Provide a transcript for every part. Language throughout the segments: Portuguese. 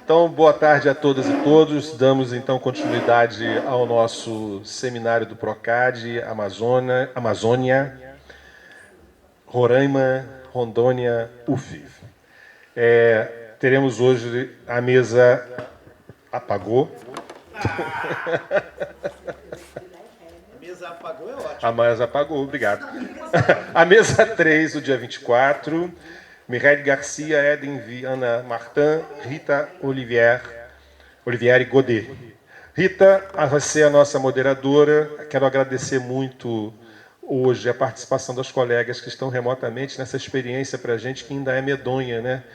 Então, boa tarde a todas e todos. Damos então continuidade ao nosso seminário do Procad, Amazônia, Roraima, Rondônia, UF. Teremos hoje a mesa... Apagou? A mesa apagou é ótimo. A mesa apagou, obrigado. A mesa 3, o dia 24... Mireille Garcia, Eden Viana Martin, Rita Olivieri Godet. Rita, você é a nossa moderadora. Quero agradecer muito hoje a participação das colegas que estão remotamente nessa experiência para a gente que ainda é medonha, né?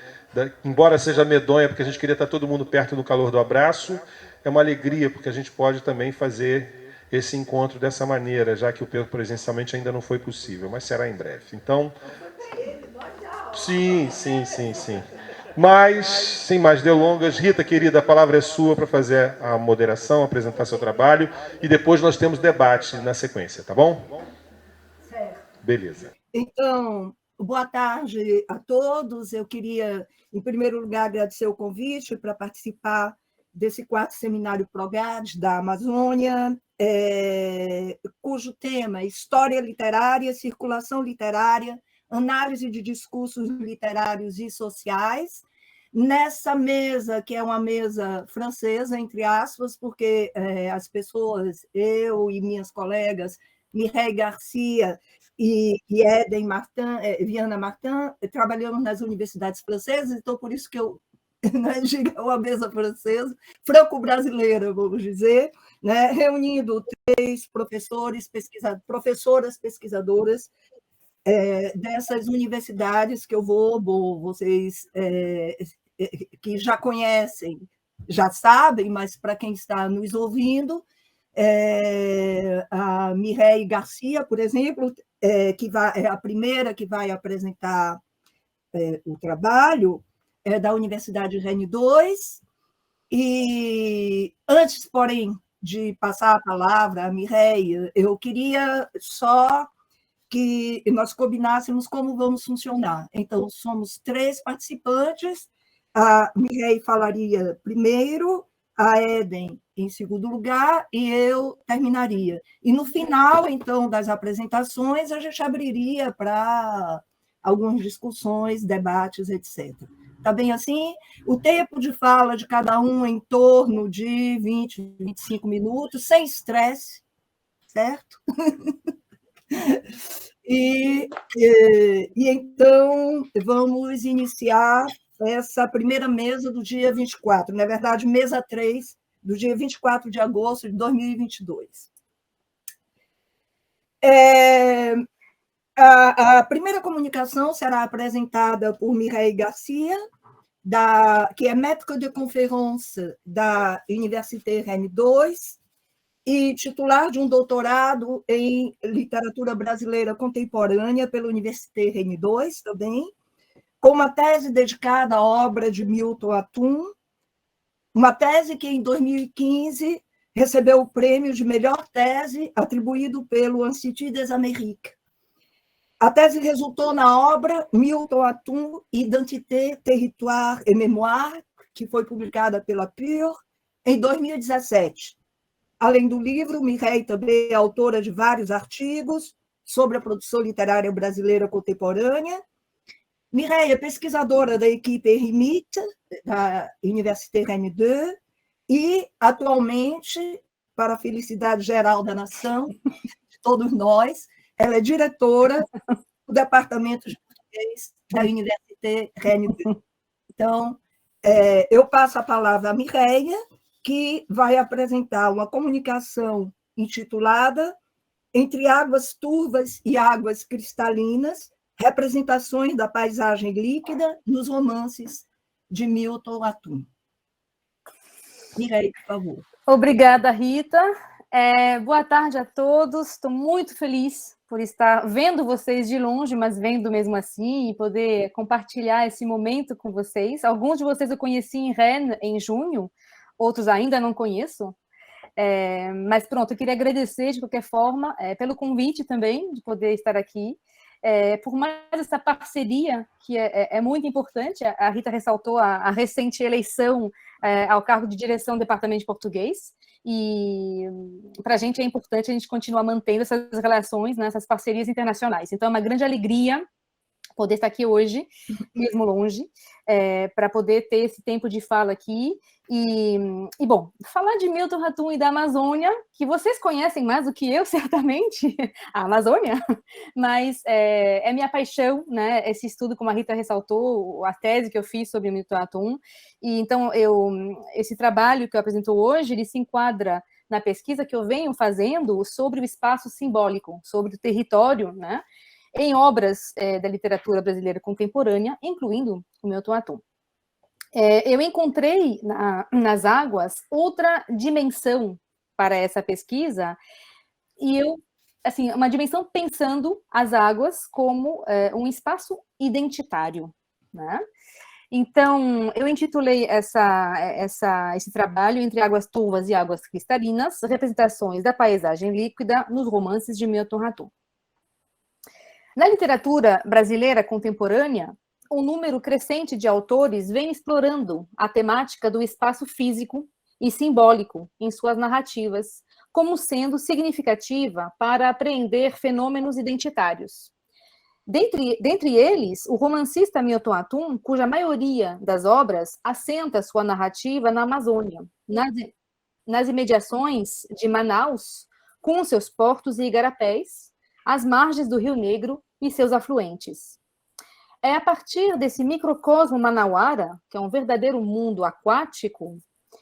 Embora seja medonha, porque a gente queria estar todo mundo perto no calor do abraço, é uma alegria, porque a gente pode também fazer esse encontro dessa maneira, já que o presencialmente ainda não foi possível, mas será em breve. Então... Sim. Mas, sem mais delongas, Rita, querida, a palavra é sua para fazer a moderação, apresentar seu trabalho, e depois nós temos debate na sequência, tá bom? Certo. Beleza. Então, boa tarde a todos. Eu queria, em primeiro lugar, agradecer o convite para participar desse 4º seminário Procad da Amazônia, cujo tema é História Literária, Circulação Literária, Análise de Discursos Literários e Sociais, nessa mesa, que é uma mesa francesa, entre aspas, porque as pessoas, eu e minhas colegas, Mireille Garcia e Eden Martin, Viana Martin, trabalhamos nas universidades francesas, então por isso que eu digo uma mesa francesa, franco-brasileira, vamos dizer, né, reunindo 3 professoras pesquisadoras dessas universidades que eu vocês que já conhecem, já sabem, mas para quem está nos ouvindo, a Mireille Garcia, por exemplo, que é a primeira que vai apresentar o trabalho, é da Universidade Rennes 2, e antes, porém, de passar a palavra a Mireille, eu queria só que nós combinássemos como vamos funcionar. Então, somos 3 participantes, a Mireille falaria primeiro, a Eden em segundo lugar, e eu terminaria. E no final, então, das apresentações, a gente abriria para algumas discussões, debates, etc. Está bem assim? O tempo de fala de cada um é em torno de 20, 25 minutos, sem estresse, certo? E então, vamos iniciar essa primeira mesa do dia 24, na verdade, mesa 3, do dia 24 de agosto de 2022. A primeira comunicação será apresentada por Mireille Garcia, que é maître de conférence da Université Rennes 2, e titular de um doutorado em literatura brasileira contemporânea pela Université Rennes 2 também, com uma tese dedicada à obra de Milton Atum, uma tese que, em 2015, recebeu o prêmio de melhor tese atribuído pelo Institut des Amériques. A tese resultou na obra Milton Atum, Identité, Territoire et Mémoire, que foi publicada pela Pure em 2017. Além do livro, Mireille também é autora de vários artigos sobre a produção literária brasileira contemporânea. Mireille é pesquisadora da equipe Eremite, da Université Rennes 2, e, atualmente, para a felicidade geral da nação, de todos nós, ela é diretora do Departamento de Português da Université Rennes 2. Então, eu passo a palavra a Mireille, que vai apresentar uma comunicação intitulada Entre Águas Turvas e Águas Cristalinas, representações da paisagem líquida nos romances de Milton Atum. Mireille, por favor. Obrigada, Rita. Boa tarde a todos. Estou muito feliz por estar vendo vocês de longe, mas vendo mesmo assim, e poder compartilhar esse momento com vocês. Alguns de vocês eu conheci em Rennes em junho, outros ainda não conheço, mas pronto, eu queria agradecer de qualquer forma pelo convite também, de poder estar aqui, por mais essa parceria, que é muito importante, a Rita ressaltou a recente eleição ao cargo de direção do Departamento de Português, e para a gente é importante a gente continuar mantendo essas relações, né, essas parcerias internacionais. Então, é uma grande alegria poder estar aqui hoje, mesmo longe, para poder ter esse tempo de fala aqui. E, bom, falar de Milton Ratum e da Amazônia, que vocês conhecem mais do que eu, certamente, a Amazônia, mas é minha paixão, né, esse estudo, como a Rita ressaltou, a tese que eu fiz sobre o Milton Ratum. E, então, esse trabalho que eu apresento hoje, ele se enquadra na pesquisa que eu venho fazendo sobre o espaço simbólico, sobre o território, né, em obras da literatura brasileira contemporânea, incluindo o Milton Ratum. Eu encontrei nas águas outra dimensão para essa pesquisa, e assim, uma dimensão pensando as águas como um espaço identitário, né? Então, eu intitulei esse trabalho, Entre Águas Turvas e Águas Cristalinas, representações da paisagem líquida nos romances de Milton Ratum. Na literatura brasileira contemporânea, um número crescente de autores vem explorando a temática do espaço físico e simbólico em suas narrativas, como sendo significativa para apreender fenômenos identitários. Dentre eles, o romancista Milton Ratum, cuja maioria das obras assenta sua narrativa na Amazônia, nas imediações de Manaus, com seus portos e igarapés, às margens do Rio Negro e seus afluentes. É a partir desse microcosmo manauara, que é um verdadeiro mundo aquático,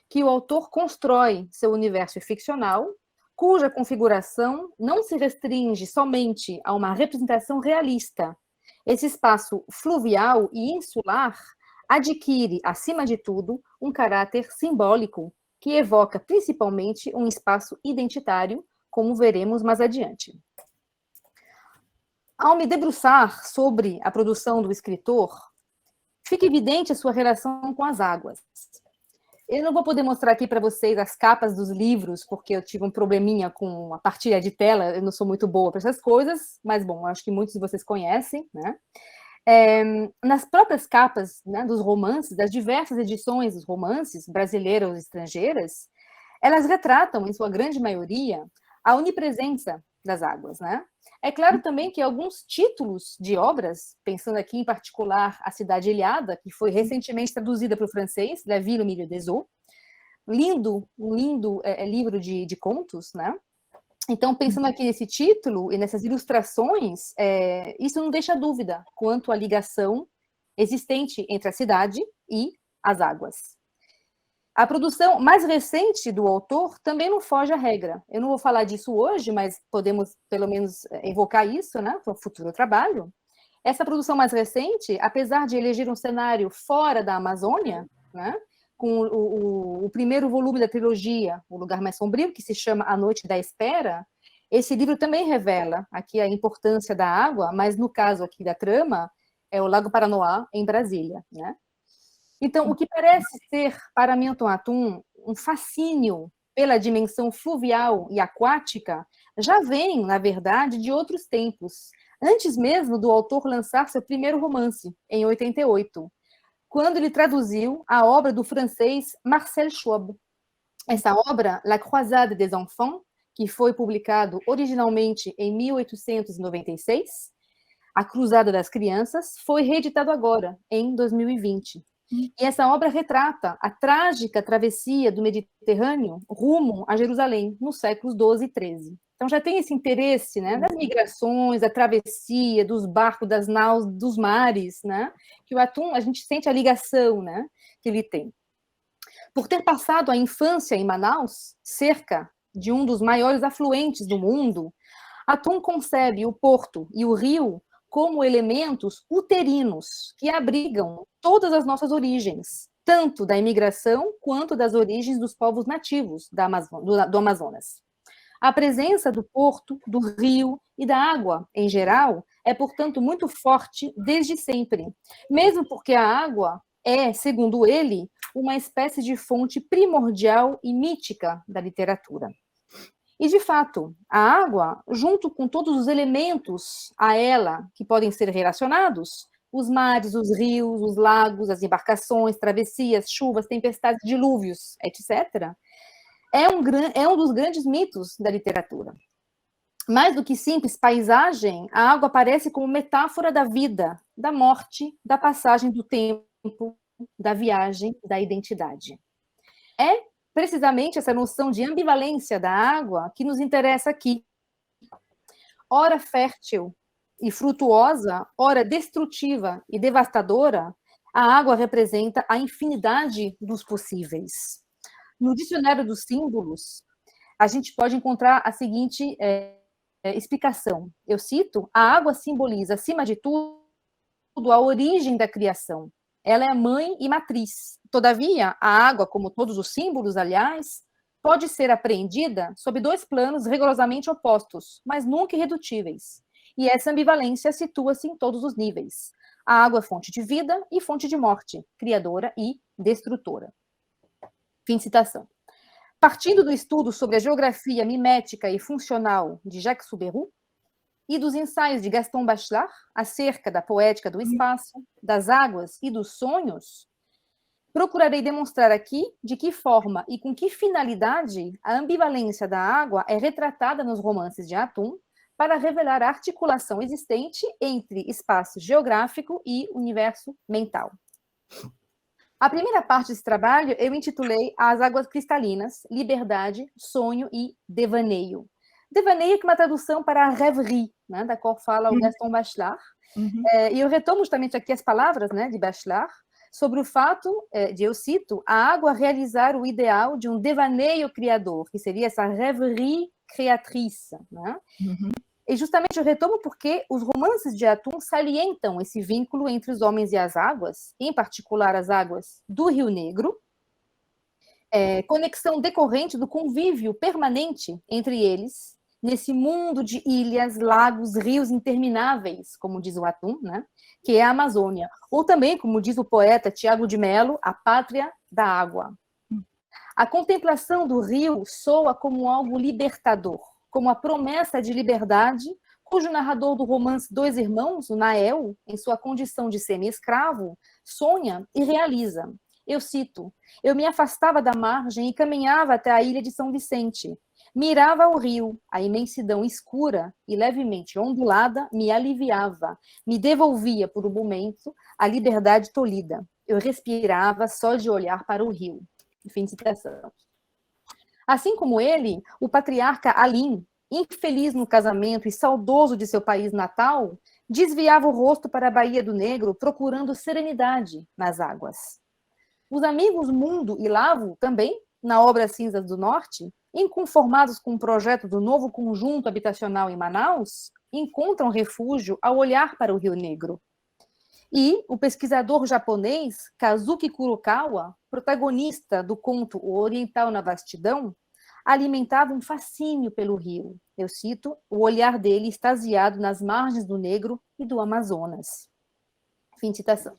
que o autor constrói seu universo ficcional, cuja configuração não se restringe somente a uma representação realista. Esse espaço fluvial e insular adquire, acima de tudo, um caráter simbólico, que evoca principalmente um espaço identitário, como veremos mais adiante. Ao me debruçar sobre a produção do escritor, fica evidente a sua relação com as águas. Eu não vou poder mostrar aqui para vocês as capas dos livros, porque eu tive um probleminha com a partilha de tela, eu não sou muito boa para essas coisas, mas, bom, acho que muitos de vocês conhecem, né? Nas próprias capas, né, dos romances, das diversas edições dos romances, brasileiras ou estrangeiras, elas retratam, em sua grande maioria, a onipresença das águas, né? É claro também que alguns títulos de obras, pensando aqui em particular A Cidade Ilhada, que foi recentemente traduzida para o francês, La Ville au milieu des eaux, um lindo livro de contos, né? Então, pensando aqui nesse título e nessas ilustrações, isso não deixa dúvida quanto à ligação existente entre a cidade e as águas. A produção mais recente do autor também não foge à regra. Eu não vou falar disso hoje, mas podemos, pelo menos, evocar isso, né, para o futuro trabalho. Essa produção mais recente, apesar de eleger um cenário fora da Amazônia, né, com o primeiro volume da trilogia, O Lugar Mais Sombrio, que se chama A Noite da Espera, esse livro também revela aqui a importância da água, mas no caso aqui da trama, é o Lago Paranoá, em Brasília, né? Então, o que parece ser, para Milton Ratum, um fascínio pela dimensão fluvial e aquática, já vem, na verdade, de outros tempos, antes mesmo do autor lançar seu primeiro romance, em 88, quando ele traduziu a obra do francês Marcel Schwab. Essa obra, La Croisade des Enfants, que foi publicado originalmente em 1896, A Cruzada das Crianças, foi reeditado agora, em 2020. E essa obra retrata a trágica travessia do Mediterrâneo rumo a Jerusalém, nos séculos XII e XIII. Então já tem esse interesse, né, das migrações, da travessia, dos barcos, das naus, dos mares, né, que o Ratum, a gente sente a ligação, né, que ele tem. Por ter passado a infância em Manaus, cerca de um dos maiores afluentes do mundo, Ratum concebe o porto e o rio como elementos uterinos que abrigam todas as nossas origens, tanto da imigração quanto das origens dos povos nativos do Amazonas. A presença do porto, do rio e da água, em geral, é, portanto, muito forte desde sempre, mesmo porque a água é, segundo ele, uma espécie de fonte primordial e mítica da literatura. E, de fato, a água, junto com todos os elementos a ela que podem ser relacionados, os mares, os rios, os lagos, as embarcações, travessias, chuvas, tempestades, dilúvios, etc., é um dos grandes mitos da literatura. Mais do que simples paisagem, a água aparece como metáfora da vida, da morte, da passagem do tempo, da viagem, da identidade. É precisamente essa noção de ambivalência da água que nos interessa aqui. Ora fértil e frutuosa, ora destrutiva e devastadora, a água representa a infinidade dos possíveis. No dicionário dos símbolos, a gente pode encontrar a seguinte explicação. Eu cito: a água simboliza, acima de tudo, a origem da criação. Ela é mãe e matriz. Todavia, a água, como todos os símbolos, aliás, pode ser apreendida sob dois planos rigorosamente opostos, mas nunca irredutíveis. E essa ambivalência situa-se em todos os níveis. A água é fonte de vida e fonte de morte, criadora e destrutora. Fim de citação. Partindo do estudo sobre a geografia mimética e funcional de Jacques Soubeyroux e dos ensaios de Gaston Bachelard acerca da poética do espaço, das águas e dos sonhos, procurarei demonstrar aqui de que forma e com que finalidade a ambivalência da água é retratada nos romances de Atum para revelar a articulação existente entre espaço geográfico e universo mental. A primeira parte desse trabalho eu intitulei As Águas Cristalinas, Liberdade, Sonho e Devaneio. Devaneio que é uma tradução para a rêverie, né, da qual fala o Gaston Bachelard. E eu retomo justamente aqui as palavras, né, de Bachelard, sobre o fato de, eu cito, a água realizar o ideal de um devaneio criador, que seria essa rêverie créatrice. Né? E justamente eu retomo porque os romances de Atum salientam esse vínculo entre os homens e as águas, em particular as águas do Rio Negro, conexão decorrente do convívio permanente entre eles, nesse mundo de ilhas, lagos, rios intermináveis, como diz o Atum, né? Que é a Amazônia. Ou também, como diz o poeta Tiago de Mello, a pátria da água. A contemplação do rio soa como algo libertador, como a promessa de liberdade, cujo narrador do romance Dois Irmãos, o Nael, em sua condição de semi-escravo, sonha e realiza. Eu cito: eu me afastava da margem e caminhava até a ilha de São Vicente. Mirava o rio, a imensidão escura e levemente ondulada me aliviava, me devolvia por um momento a liberdade tolhida. Eu respirava só de olhar para o rio. Fim de citação. Assim como ele, o patriarca Alim, infeliz no casamento e saudoso de seu país natal, desviava o rosto para a Baía do Negro, procurando serenidade nas águas. Os amigos Mundo e Lavo, também, na obra Cinzas do Norte, inconformados com o projeto do novo conjunto habitacional em Manaus, encontram refúgio ao olhar para o Rio Negro. E o pesquisador japonês Kazuki Kurokawa, protagonista do conto O Oriental na Vastidão, alimentava um fascínio pelo rio. Eu cito: o olhar dele extasiado nas margens do Negro e do Amazonas. Fim de citação.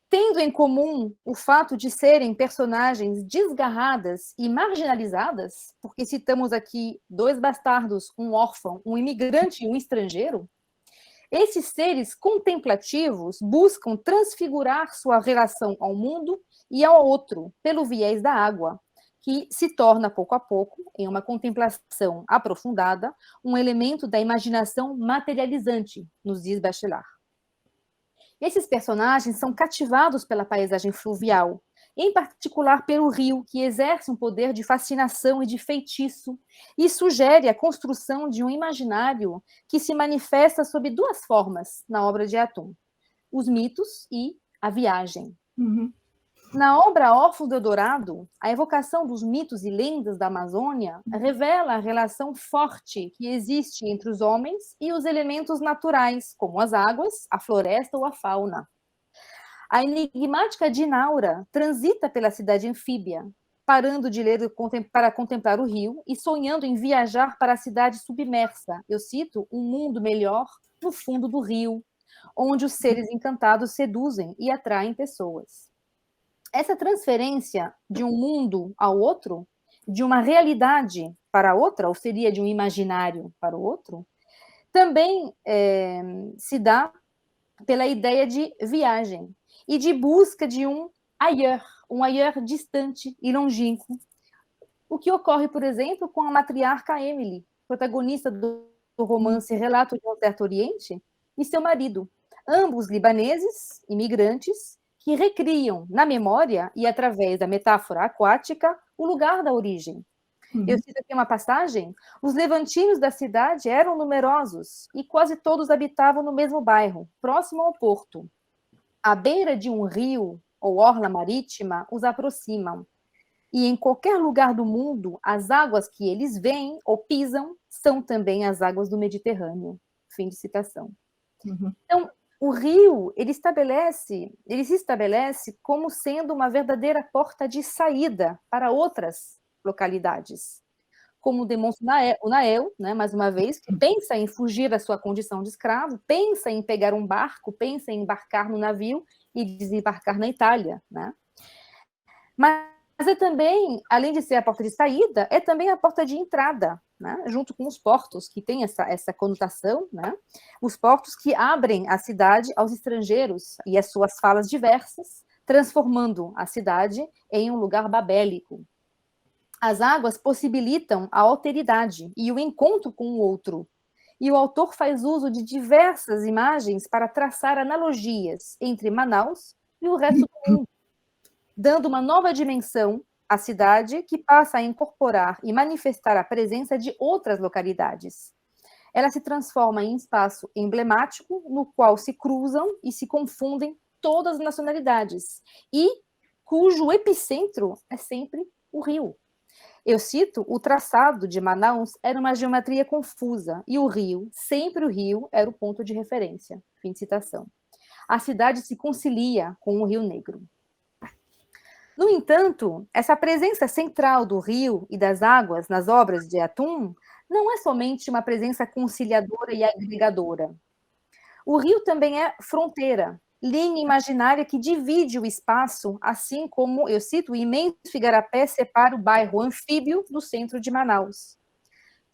Tendo em comum o fato de serem personagens desgarradas e marginalizadas, porque citamos aqui dois bastardos, um órfão, um imigrante e um estrangeiro, esses seres contemplativos buscam transfigurar sua relação ao mundo e ao outro pelo viés da água, que se torna, pouco a pouco, em uma contemplação aprofundada, um elemento da imaginação materializante, nos diz Bachelard. Esses personagens são cativados pela paisagem fluvial, em particular pelo rio, que exerce um poder de fascinação e de feitiço, e sugere a construção de um imaginário que se manifesta sob duas formas na obra de Atum: os mitos e a viagem. Na obra Órfão do Eldorado, a evocação dos mitos e lendas da Amazônia revela a relação forte que existe entre os homens e os elementos naturais, como as águas, a floresta ou a fauna. A enigmática Dinaura transita pela cidade anfíbia, parando de ler para contemplar o rio e sonhando em viajar para a cidade submersa. Eu cito: um mundo melhor no fundo do rio, onde os seres encantados seduzem e atraem pessoas. Essa transferência de um mundo ao outro, de uma realidade para outra, ou seria de um imaginário para o outro, também se dá pela ideia de viagem e de busca de um ailleurs distante e longínquo. O que ocorre, por exemplo, com a matriarca Emily, protagonista do romance Relato de um Certo Oriente, e seu marido, ambos libaneses, imigrantes, que recriam na memória e através da metáfora aquática o lugar da origem. Eu cito aqui uma passagem: os levantinos da cidade eram numerosos e quase todos habitavam no mesmo bairro, próximo ao porto. À beira de um rio ou orla marítima os aproximam. E em qualquer lugar do mundo, as águas que eles veem ou pisam são também as águas do Mediterrâneo. Fim de citação. Então, o rio, ele se estabelece como sendo uma verdadeira porta de saída para outras localidades. Como demonstra o Nael, né, mais uma vez, que pensa em fugir da sua condição de escravo, pensa em pegar um barco, pensa em embarcar no navio e desembarcar na Itália, né? Mas é também, além de ser a porta de saída, é também a porta de entrada, né? Junto com os portos, que tem essa conotação, né? Os portos que abrem a cidade aos estrangeiros e as suas falas diversas, transformando a cidade em um lugar babélico. As águas possibilitam a alteridade e o encontro com o outro. E o autor faz uso de diversas imagens para traçar analogias entre Manaus e o resto do mundo, dando uma nova dimensão à cidade que passa a incorporar e manifestar a presença de outras localidades. Ela se transforma em espaço emblemático no qual se cruzam e se confundem todas as nacionalidades e cujo epicentro é sempre o rio. Eu cito, o traçado de Manaus era uma geometria confusa e o rio, sempre o rio, era o ponto de referência. Fim de citação. A cidade se concilia com o Rio Negro. No entanto, essa presença central do rio e das águas nas obras de Atum não é somente uma presença conciliadora e agregadora. O rio também é fronteira, linha imaginária que divide o espaço, assim como, eu cito, o imenso igarapé separa o bairro anfíbio do centro de Manaus.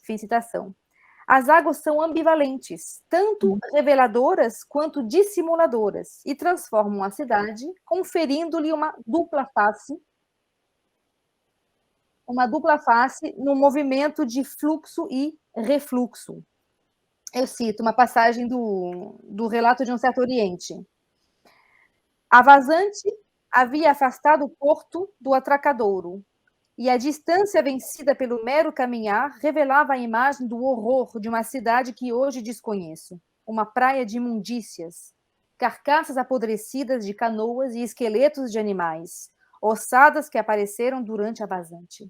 Fim de citação. As águas são ambivalentes, tanto reveladoras quanto dissimuladoras, e transformam a cidade, conferindo-lhe uma dupla face no movimento de fluxo e refluxo. Eu cito uma passagem do Relato de um Certo Oriente. A vazante havia afastado o porto do atracadouro, e a distância vencida pelo mero caminhar revelava a imagem do horror de uma cidade que hoje desconheço, uma praia de imundícias, carcaças apodrecidas de canoas e esqueletos de animais, ossadas que apareceram durante a vazante.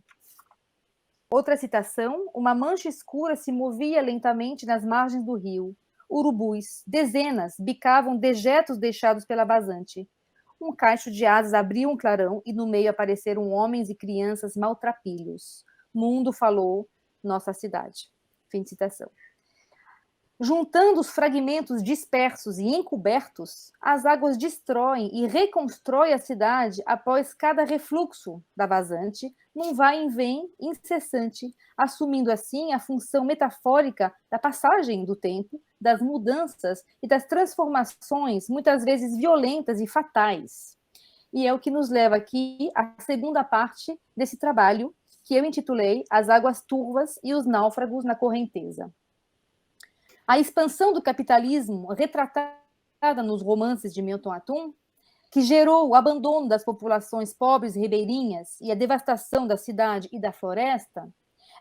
Outra citação: uma mancha escura se movia lentamente nas margens do rio. Urubus, dezenas, bicavam dejetos deixados pela vazante. Um cacho de asas abriu um clarão e no meio apareceram homens e crianças maltrapilhos. Mundo falou, nossa cidade. Fim de citação. Juntando os fragmentos dispersos e encobertos, as águas destroem e reconstroem a cidade após cada refluxo da vazante, num vai e vem incessante, assumindo assim a função metafórica da passagem do tempo, das mudanças e das transformações, muitas vezes violentas e fatais. E é o que nos leva aqui à segunda parte desse trabalho, que eu intitulei As Águas Turvas e os Náufragos na Correnteza. A expansão do capitalismo, retratada nos romances de Milton Atum, que gerou o abandono das populações pobres e ribeirinhas e a devastação da cidade e da floresta,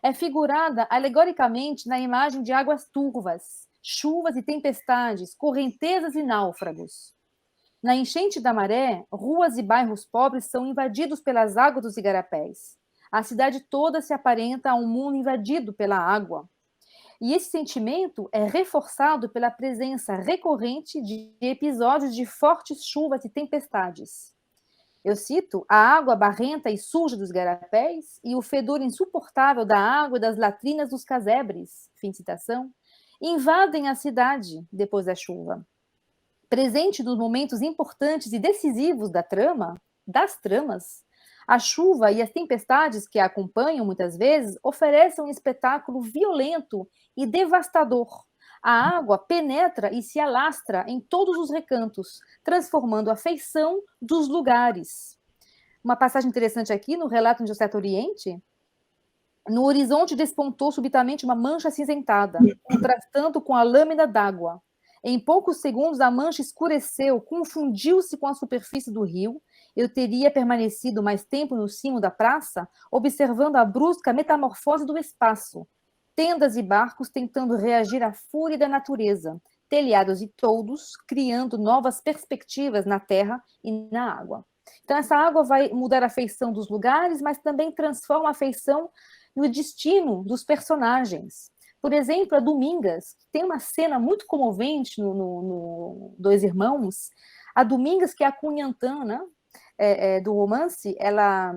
é figurada alegoricamente na imagem de águas turvas, chuvas e tempestades, correntezas e náufragos. Na enchente da maré, ruas e bairros pobres são invadidos pelas águas dos igarapés. A cidade toda se aparenta a um mundo invadido pela água. E esse sentimento é reforçado pela presença recorrente de episódios de fortes chuvas e tempestades. Eu cito a água barrenta e suja dos igarapés e o fedor insuportável da água e das latrinas dos casebres, fim de citação, invadem a cidade depois da chuva. Presente nos momentos importantes e decisivos das tramas, A chuva e as tempestades que a acompanham, muitas vezes, oferecem um espetáculo violento e devastador. A água penetra e se alastra em todos os recantos, transformando a feição dos lugares. Uma passagem interessante aqui, no relato de Certo Oriente, no horizonte despontou subitamente uma mancha acinzentada, contrastando com a lâmina d'água. Em poucos segundos, a mancha escureceu, confundiu-se com a superfície do rio. Eu teria permanecido mais tempo no cimo da praça, observando a brusca metamorfose do espaço. Tendas e barcos tentando reagir à fúria da natureza, telhados e toldos criando novas perspectivas na terra e na água. Então, essa água vai mudar a feição dos lugares, mas também transforma a feição no destino dos personagens. Por exemplo, a Domingas, tem uma cena muito comovente no Dois Irmãos. A Domingas, que é a Cunhantã, né, do romance, ela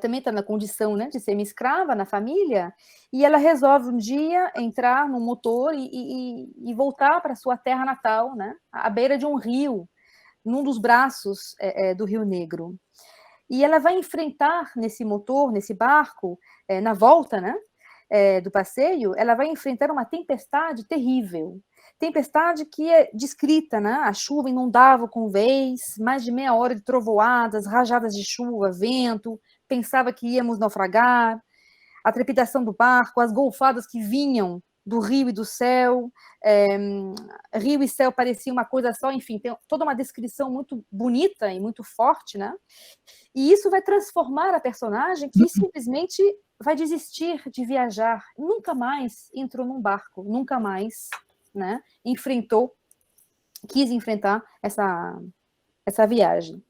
também está na condição, né, de ser uma escrava na família, e ela resolve um dia entrar no motor e voltar para sua terra natal, né, à beira de um rio, num dos braços do Rio Negro. E ela vai enfrentar nesse motor, nesse barco, na volta, né, do passeio, ela vai enfrentar uma tempestade terrível. Tempestade que é descrita, né? A chuva inundava com vez, mais de meia hora de trovoadas, rajadas de chuva, vento, pensava que íamos naufragar, a trepidação do barco, as golfadas que vinham do rio e do céu, rio e céu pareciam uma coisa só, enfim, tem toda uma descrição muito bonita e muito forte, né? E isso vai transformar a personagem que simplesmente vai desistir de viajar, nunca mais entrou num barco, nunca mais, né, quis enfrentar essa viagem.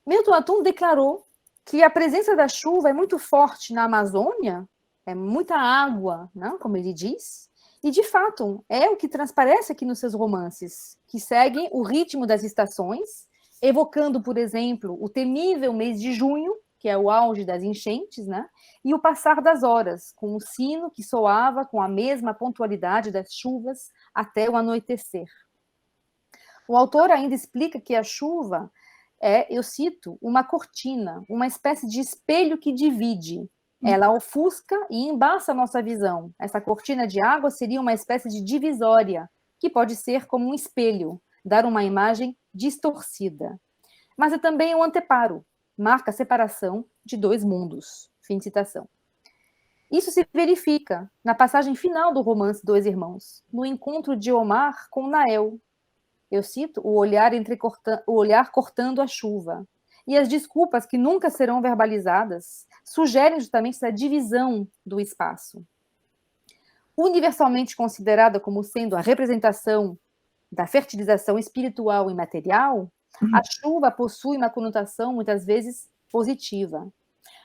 Milton Atum declarou que a presença da chuva é muito forte na Amazônia, é muita água, né, como ele diz, e de fato é o que transparece aqui nos seus romances, que seguem o ritmo das estações, evocando, por exemplo, o temível mês de junho, que é o auge das enchentes, né? E o passar das horas, com o sino que soava com a mesma pontualidade das chuvas até o anoitecer. O autor ainda explica que a chuva é, eu cito, uma cortina, uma espécie de espelho que divide. Ela ofusca e embaça a nossa visão. Essa cortina de água seria uma espécie de divisória, que pode ser como um espelho, dar uma imagem distorcida. Mas é também um anteparo, marca a separação de dois mundos. Fim de citação. Isso se verifica na passagem final do romance Dois Irmãos, no encontro de Omar com Nael. Eu cito, o olhar cortando a chuva. E as desculpas que nunca serão verbalizadas sugerem justamente essa divisão do espaço. Universalmente considerada como sendo a representação da fertilização espiritual e material, a chuva possui uma conotação, muitas vezes, positiva.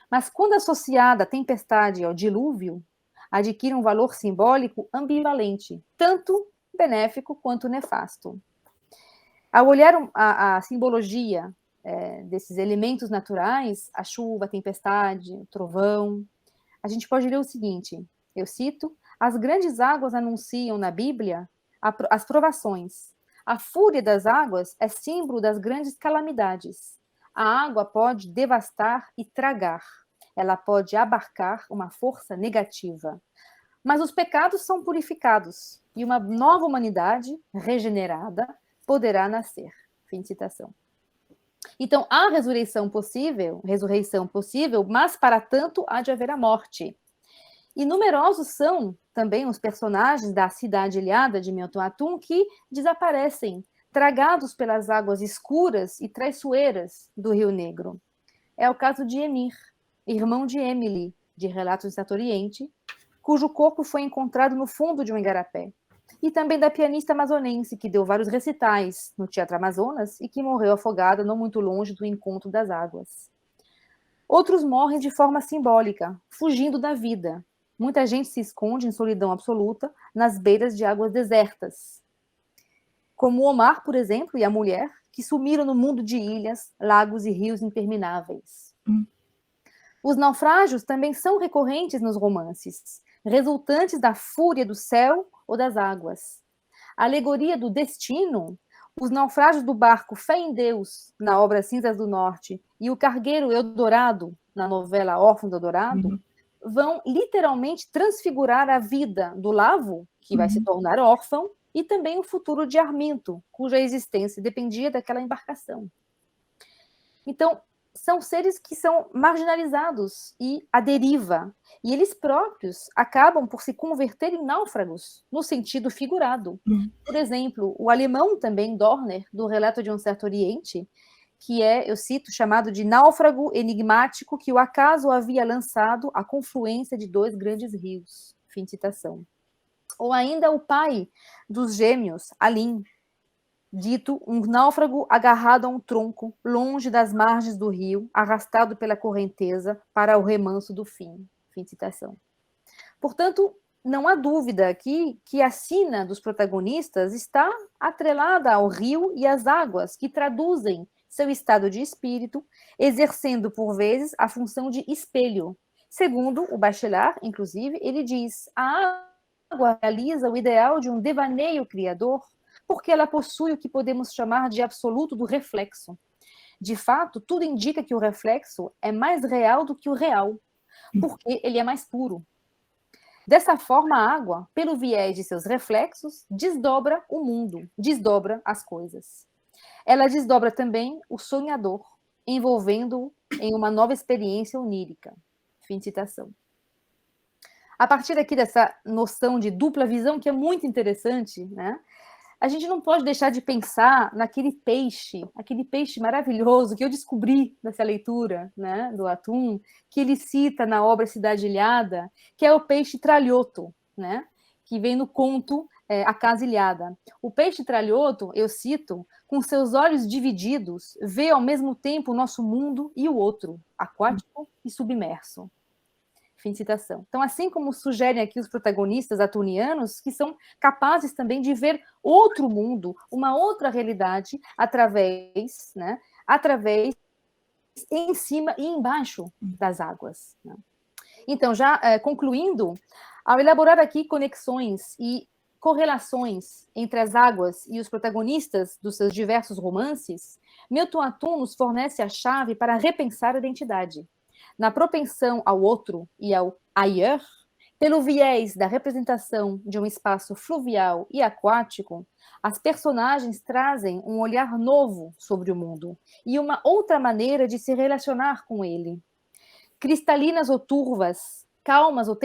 Mas, quando associada à tempestade e ao dilúvio, adquire um valor simbólico ambivalente, tanto benéfico quanto nefasto. Ao olhar a simbologia desses elementos naturais, a chuva, a tempestade, o trovão, a gente pode ler o seguinte, eu cito, as grandes águas anunciam na Bíblia as provações. A fúria das águas é símbolo das grandes calamidades. A água pode devastar e tragar. Ela pode abarcar uma força negativa. Mas os pecados são purificados e uma nova humanidade regenerada poderá nascer. Fim de citação. Então, há ressurreição possível, mas para tanto há de haver a morte. E numerosos são também os personagens da Cidade Ilhada de Milton Atum que desaparecem, tragados pelas águas escuras e traiçoeiras do Rio Negro. É o caso de Emir, irmão de Emily, de Relatos do Certo Oriente, cujo corpo foi encontrado no fundo de um igarapé. E também da pianista amazonense, que deu vários recitais no Teatro Amazonas e que morreu afogada não muito longe do encontro das águas. Outros morrem de forma simbólica, fugindo da vida. Muita gente se esconde em solidão absoluta nas beiras de águas desertas. Como Omar, por exemplo, e a mulher, que sumiram no mundo de ilhas, lagos e rios intermináveis. Os naufrágios também são recorrentes nos romances, resultantes da fúria do céu ou das águas. A alegoria do destino os naufrágios do barco Fé em Deus, na obra Cinzas do Norte, e o cargueiro Eldorado, na novela Órfão do Eldorado, vão literalmente transfigurar a vida do Lavo, que vai se tornar órfão, e também o futuro de Arminto, cuja existência dependia daquela embarcação. Então, são seres que são marginalizados e à deriva, e eles próprios acabam por se converter em náufragos, no sentido figurado. Por exemplo, o alemão também, Dorner, do Relato de um Certo Oriente, que é, eu cito, chamado de náufrago enigmático que o acaso havia lançado à confluência de dois grandes rios. Fim de citação. Ou ainda o pai dos gêmeos, Alim, dito um náufrago agarrado a um tronco, longe das margens do rio, arrastado pela correnteza para o remanso do fim. Fim de citação. Portanto, não há dúvida aqui que a sina dos protagonistas está atrelada ao rio e às águas, que traduzem seu estado de espírito, exercendo, por vezes, a função de espelho. Segundo o Bachelard, inclusive, ele diz: a água realiza o ideal de um devaneio criador, porque ela possui o que podemos chamar de absoluto do reflexo. De fato, tudo indica que o reflexo é mais real do que o real, porque ele é mais puro. Dessa forma, a água, pelo viés de seus reflexos, desdobra o mundo, desdobra as coisas. Ela desdobra também o sonhador, envolvendo-o em uma nova experiência onírica. Fim de citação. A partir aqui dessa noção de dupla visão, que é muito interessante, né? A gente não pode deixar de pensar naquele peixe maravilhoso que eu descobri nessa leitura, né, do Atum, que ele cita na obra Cidade Ilhada, que é o peixe tralhoto, né, que vem no conto A Casa Ilhada. O peixe tralhoto, eu cito, com seus olhos divididos, vê ao mesmo tempo o nosso mundo e o outro, aquático e submerso. Fim de citação. Então, assim como sugerem aqui os protagonistas atunianos, que são capazes também de ver outro mundo, uma outra realidade, através em cima e embaixo das águas. Né? Então, já concluindo, ao elaborar aqui conexões e correlações entre as águas e os protagonistas dos seus diversos romances, Milton Atum nos fornece a chave para repensar a identidade. Na propensão ao outro e ao ailleurs, pelo viés da representação de um espaço fluvial e aquático, as personagens trazem um olhar novo sobre o mundo e uma outra maneira de se relacionar com ele. Cristalinas ou turvas, calmas ou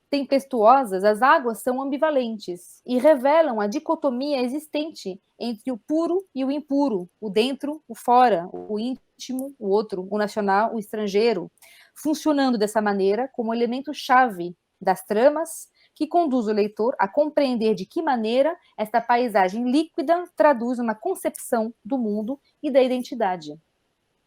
tempestuosas, as águas são ambivalentes e revelam a dicotomia existente entre o puro e o impuro, o dentro, o fora, o íntimo, o outro, o nacional, o estrangeiro, funcionando dessa maneira como elemento-chave das tramas que conduz o leitor a compreender de que maneira esta paisagem líquida traduz uma concepção do mundo e da identidade.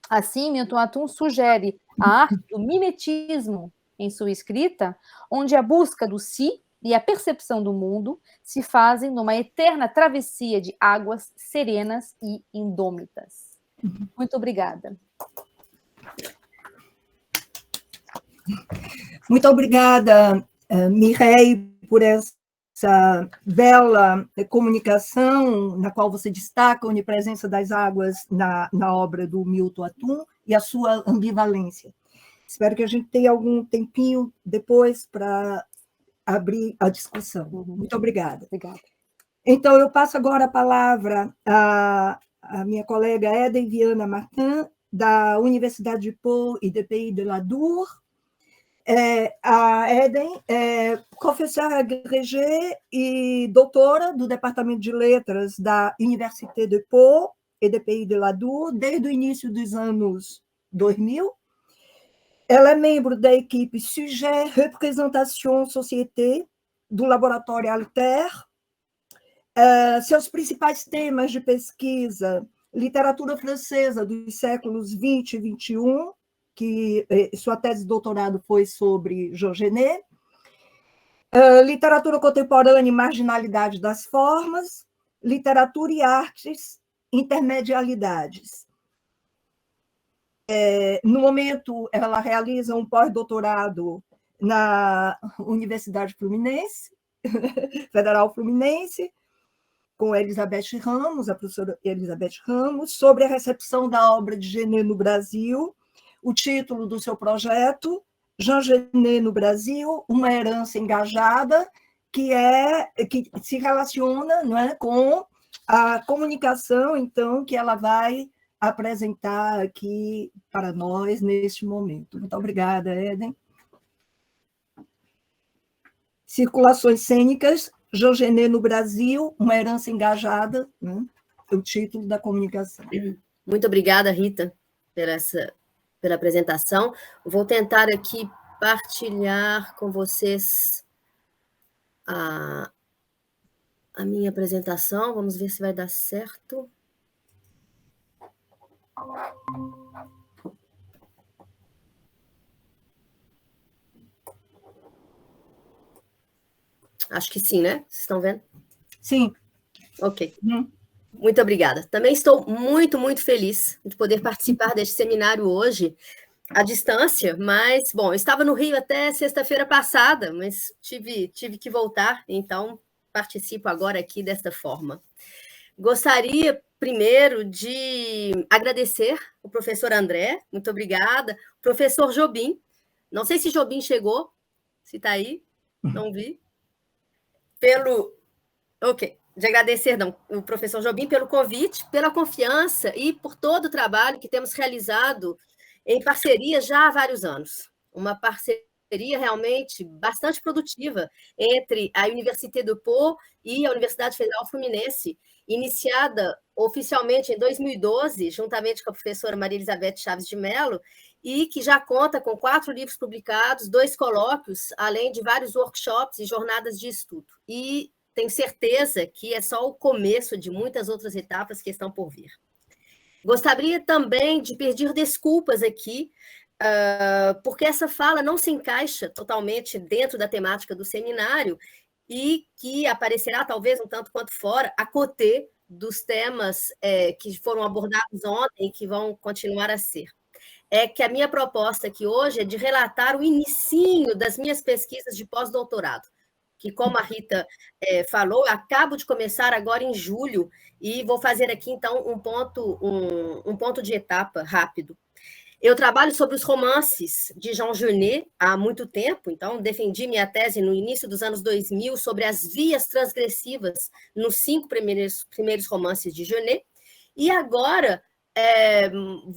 Assim, Milton Atum sugere a arte do mimetismo em sua escrita, onde a busca do si e a percepção do mundo se fazem numa eterna travessia de águas serenas e indômitas. Muito obrigada. Muito obrigada, Mireille, por essa bela comunicação na qual você destaca a onipresença das águas na obra do Milton Atum e a sua ambivalência. Espero que a gente tenha algum tempinho depois para abrir a discussão. Muito obrigada. Obrigada. Então, eu passo agora a palavra à minha colega Eden Viana Martin, da Universidade de Pau e de Pays de la Dour. A Eden é professora agrégée e doutora do Departamento de Letras da Université de Pau e de Pays de la Dour desde o início dos anos 2000. Ela é membro da equipe Sujet, Représentation, Société, do Laboratório Alter. Seus principais temas de pesquisa: literatura francesa dos séculos 20 e 21, que sua tese de doutorado foi sobre Georgenet, literatura contemporânea e marginalidade das formas, literatura e artes, intermedialidades. No momento, ela realiza um pós-doutorado na Universidade Fluminense, Federal Fluminense, com Elizabeth Ramos, a professora Elizabeth Ramos, sobre a recepção da obra de Genet no Brasil. O título do seu projeto, Jean Genet no Brasil, uma herança engajada, que se relaciona, não é, com a comunicação, então, que ela vai apresentar aqui para nós neste momento. Muito obrigada, Eden. Circulações cênicas, Jean Genet no Brasil, uma herança engajada, né? É o título da comunicação. Muito obrigada, Rita, pela apresentação. Vou tentar aqui partilhar com vocês a minha apresentação. Vamos ver se vai dar certo. Acho que sim, né? Vocês estão vendo? Sim. Ok. Muito obrigada. Também estou muito, muito feliz de poder participar deste seminário hoje, à distância, mas, bom, eu estava no Rio até sexta-feira passada, mas tive que voltar, então participo agora aqui desta forma. Gostaria, primeiro, de agradecer o professor André, muito obrigada, o professor Jobim, não sei se Jobim chegou, se está aí, não vi, de agradecer, o professor Jobim pelo convite, pela confiança e por todo o trabalho que temos realizado em parceria já há vários anos. Uma parceria realmente bastante produtiva entre a Université do Pô e a Universidade Federal Fluminense, iniciada oficialmente em 2012, juntamente com a professora Maria Elizabeth Chaves de Mello, e que já conta com 4 livros publicados, 2 colóquios, além de vários workshops e jornadas de estudo. E tenho certeza que é só o começo de muitas outras etapas que estão por vir. Gostaria também de pedir desculpas aqui, porque essa fala não se encaixa totalmente dentro da temática do seminário e que aparecerá, talvez, um tanto quanto fora, a côté dos temas que foram abordados ontem e que vão continuar a ser. É que a minha proposta aqui hoje é de relatar o inicinho das minhas pesquisas de pós-doutorado, que, como a Rita falou, eu acabo de começar agora em julho, e vou fazer aqui, então, um ponto de etapa rápido. Eu trabalho sobre os romances de Jean Genet há muito tempo, então defendi minha tese no início dos anos 2000 sobre as vias transgressivas nos 5 primeiros romances de Genet, e agora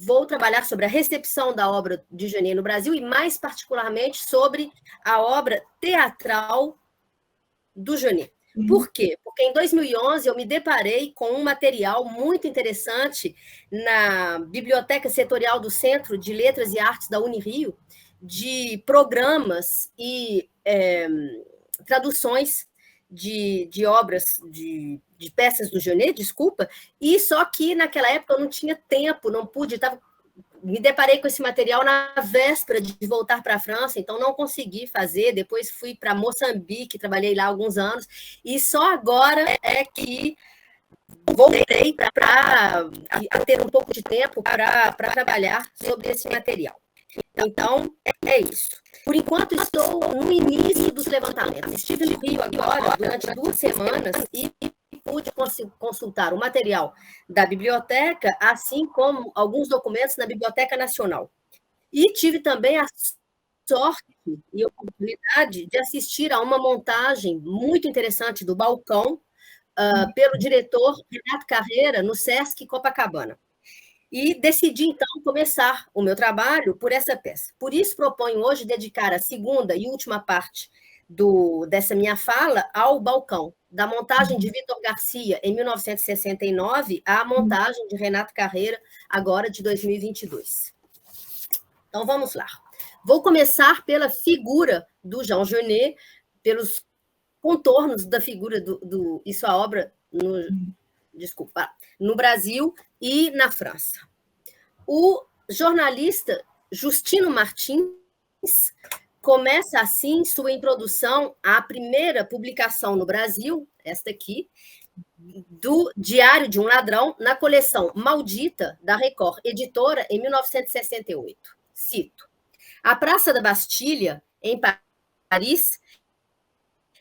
vou trabalhar sobre a recepção da obra de Genet no Brasil e, mais particularmente, sobre a obra teatral do Genet. Por quê? Porque em 2011 eu me deparei com um material muito interessante na Biblioteca Setorial do Centro de Letras e Artes da Unirio, de programas e traduções de obras, de peças do Genet, desculpa, e só que naquela época eu não tinha tempo, não pude, me deparei com esse material na véspera de voltar para a França, então não consegui fazer, depois fui para Moçambique, trabalhei lá alguns anos, e só agora é que voltei para ter um pouco de tempo para trabalhar sobre esse material. Então, é isso. Por enquanto, estou no início dos levantamentos. Estive no Rio agora, durante 2 semanas, e pude consultar o material da biblioteca, assim como alguns documentos na Biblioteca Nacional. E tive também a sorte e oportunidade de assistir a uma montagem muito interessante do Balcão, pelo diretor Renato Carreira, no Sesc Copacabana. E decidi, então, começar o meu trabalho por essa peça. Por isso, proponho hoje dedicar a segunda e última parte dessa minha fala ao Balcão, da montagem de Vitor Garcia, em 1969, à montagem de Renato Carreira, agora de 2022. Então, vamos lá. Vou começar pela figura do Jean Genet, pelos contornos da figura e sua obra no Brasil e na França. O jornalista Justino Martins começa, assim, sua introdução à primeira publicação no Brasil, esta aqui, do Diário de um Ladrão, na coleção Maldita, da Record Editora, em 1968. Cito: a Praça da Bastilha, em Paris,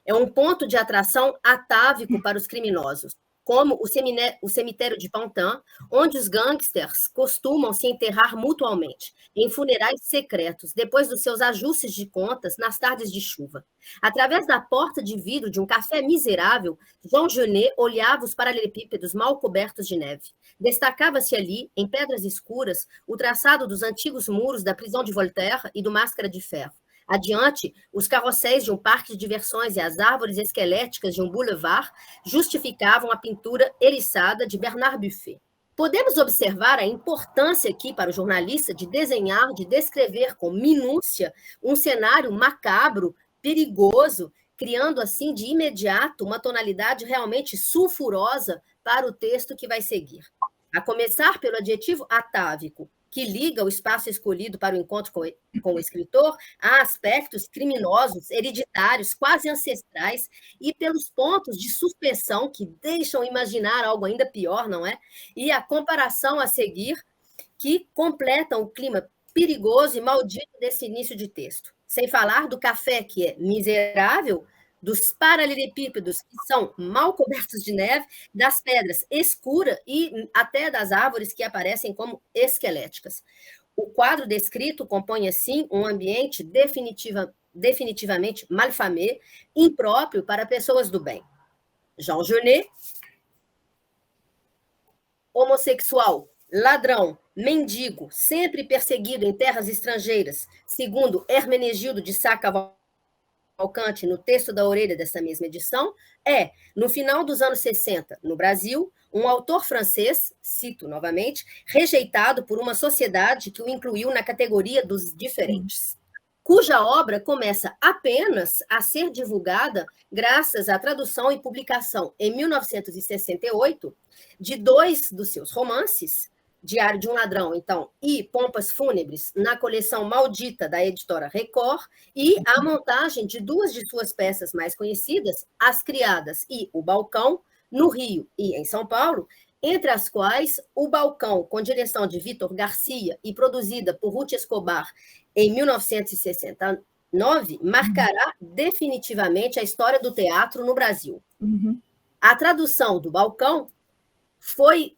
é um ponto de atração atávico para os criminosos, como o cemitério de Pantin, onde os gangsters costumam se enterrar mutuamente, em funerais secretos, depois dos seus ajustes de contas nas tardes de chuva. Através da porta de vidro de um café miserável, Jean Genet olhava os paralelepípedos mal cobertos de neve. Destacava-se ali, em pedras escuras, o traçado dos antigos muros da prisão de Voltaire e do Máscara de Ferro. Adiante, os carrosséis de um parque de diversões e as árvores esqueléticas de um boulevard justificavam a pintura eriçada de Bernard Buffet. Podemos observar a importância aqui para o jornalista de desenhar, de descrever com minúcia um cenário macabro, perigoso, criando assim de imediato uma tonalidade realmente sulfurosa para o texto que vai seguir. A começar pelo adjetivo atávico, que liga o espaço escolhido para o encontro com o escritor a aspectos criminosos, hereditários, quase ancestrais, e pelos pontos de suspensão que deixam imaginar algo ainda pior, não é? E a comparação a seguir, que completam o clima perigoso e maldito desse início de texto. Sem falar do café, que é miserável, dos paralelepípedos, que são mal cobertos de neve, das pedras escuras e até das árvores que aparecem como esqueléticas. O quadro descrito compõe, assim, um ambiente definitivamente malfamé, impróprio para pessoas do bem. Jean Genet, homossexual, ladrão, mendigo, sempre perseguido em terras estrangeiras, segundo Hermenegildo de Sá-Cavalcante, no texto da orelha dessa mesma edição, é, no final dos anos 60, no Brasil, um autor francês, cito novamente, rejeitado por uma sociedade que o incluiu na categoria dos diferentes, cuja obra começa apenas a ser divulgada graças à tradução e publicação, em 1968, de 2 dos seus romances, Diário de um Ladrão, então, e Pompas Fúnebres, na coleção Maldita, da editora Record, e a montagem de 2 de suas peças mais conhecidas, As Criadas e O Balcão, no Rio e em São Paulo, entre as quais O Balcão, com direção de Vítor Garcia e produzida por Ruth Escobar em 1969, marcará definitivamente a história do teatro no Brasil. A tradução do Balcão foi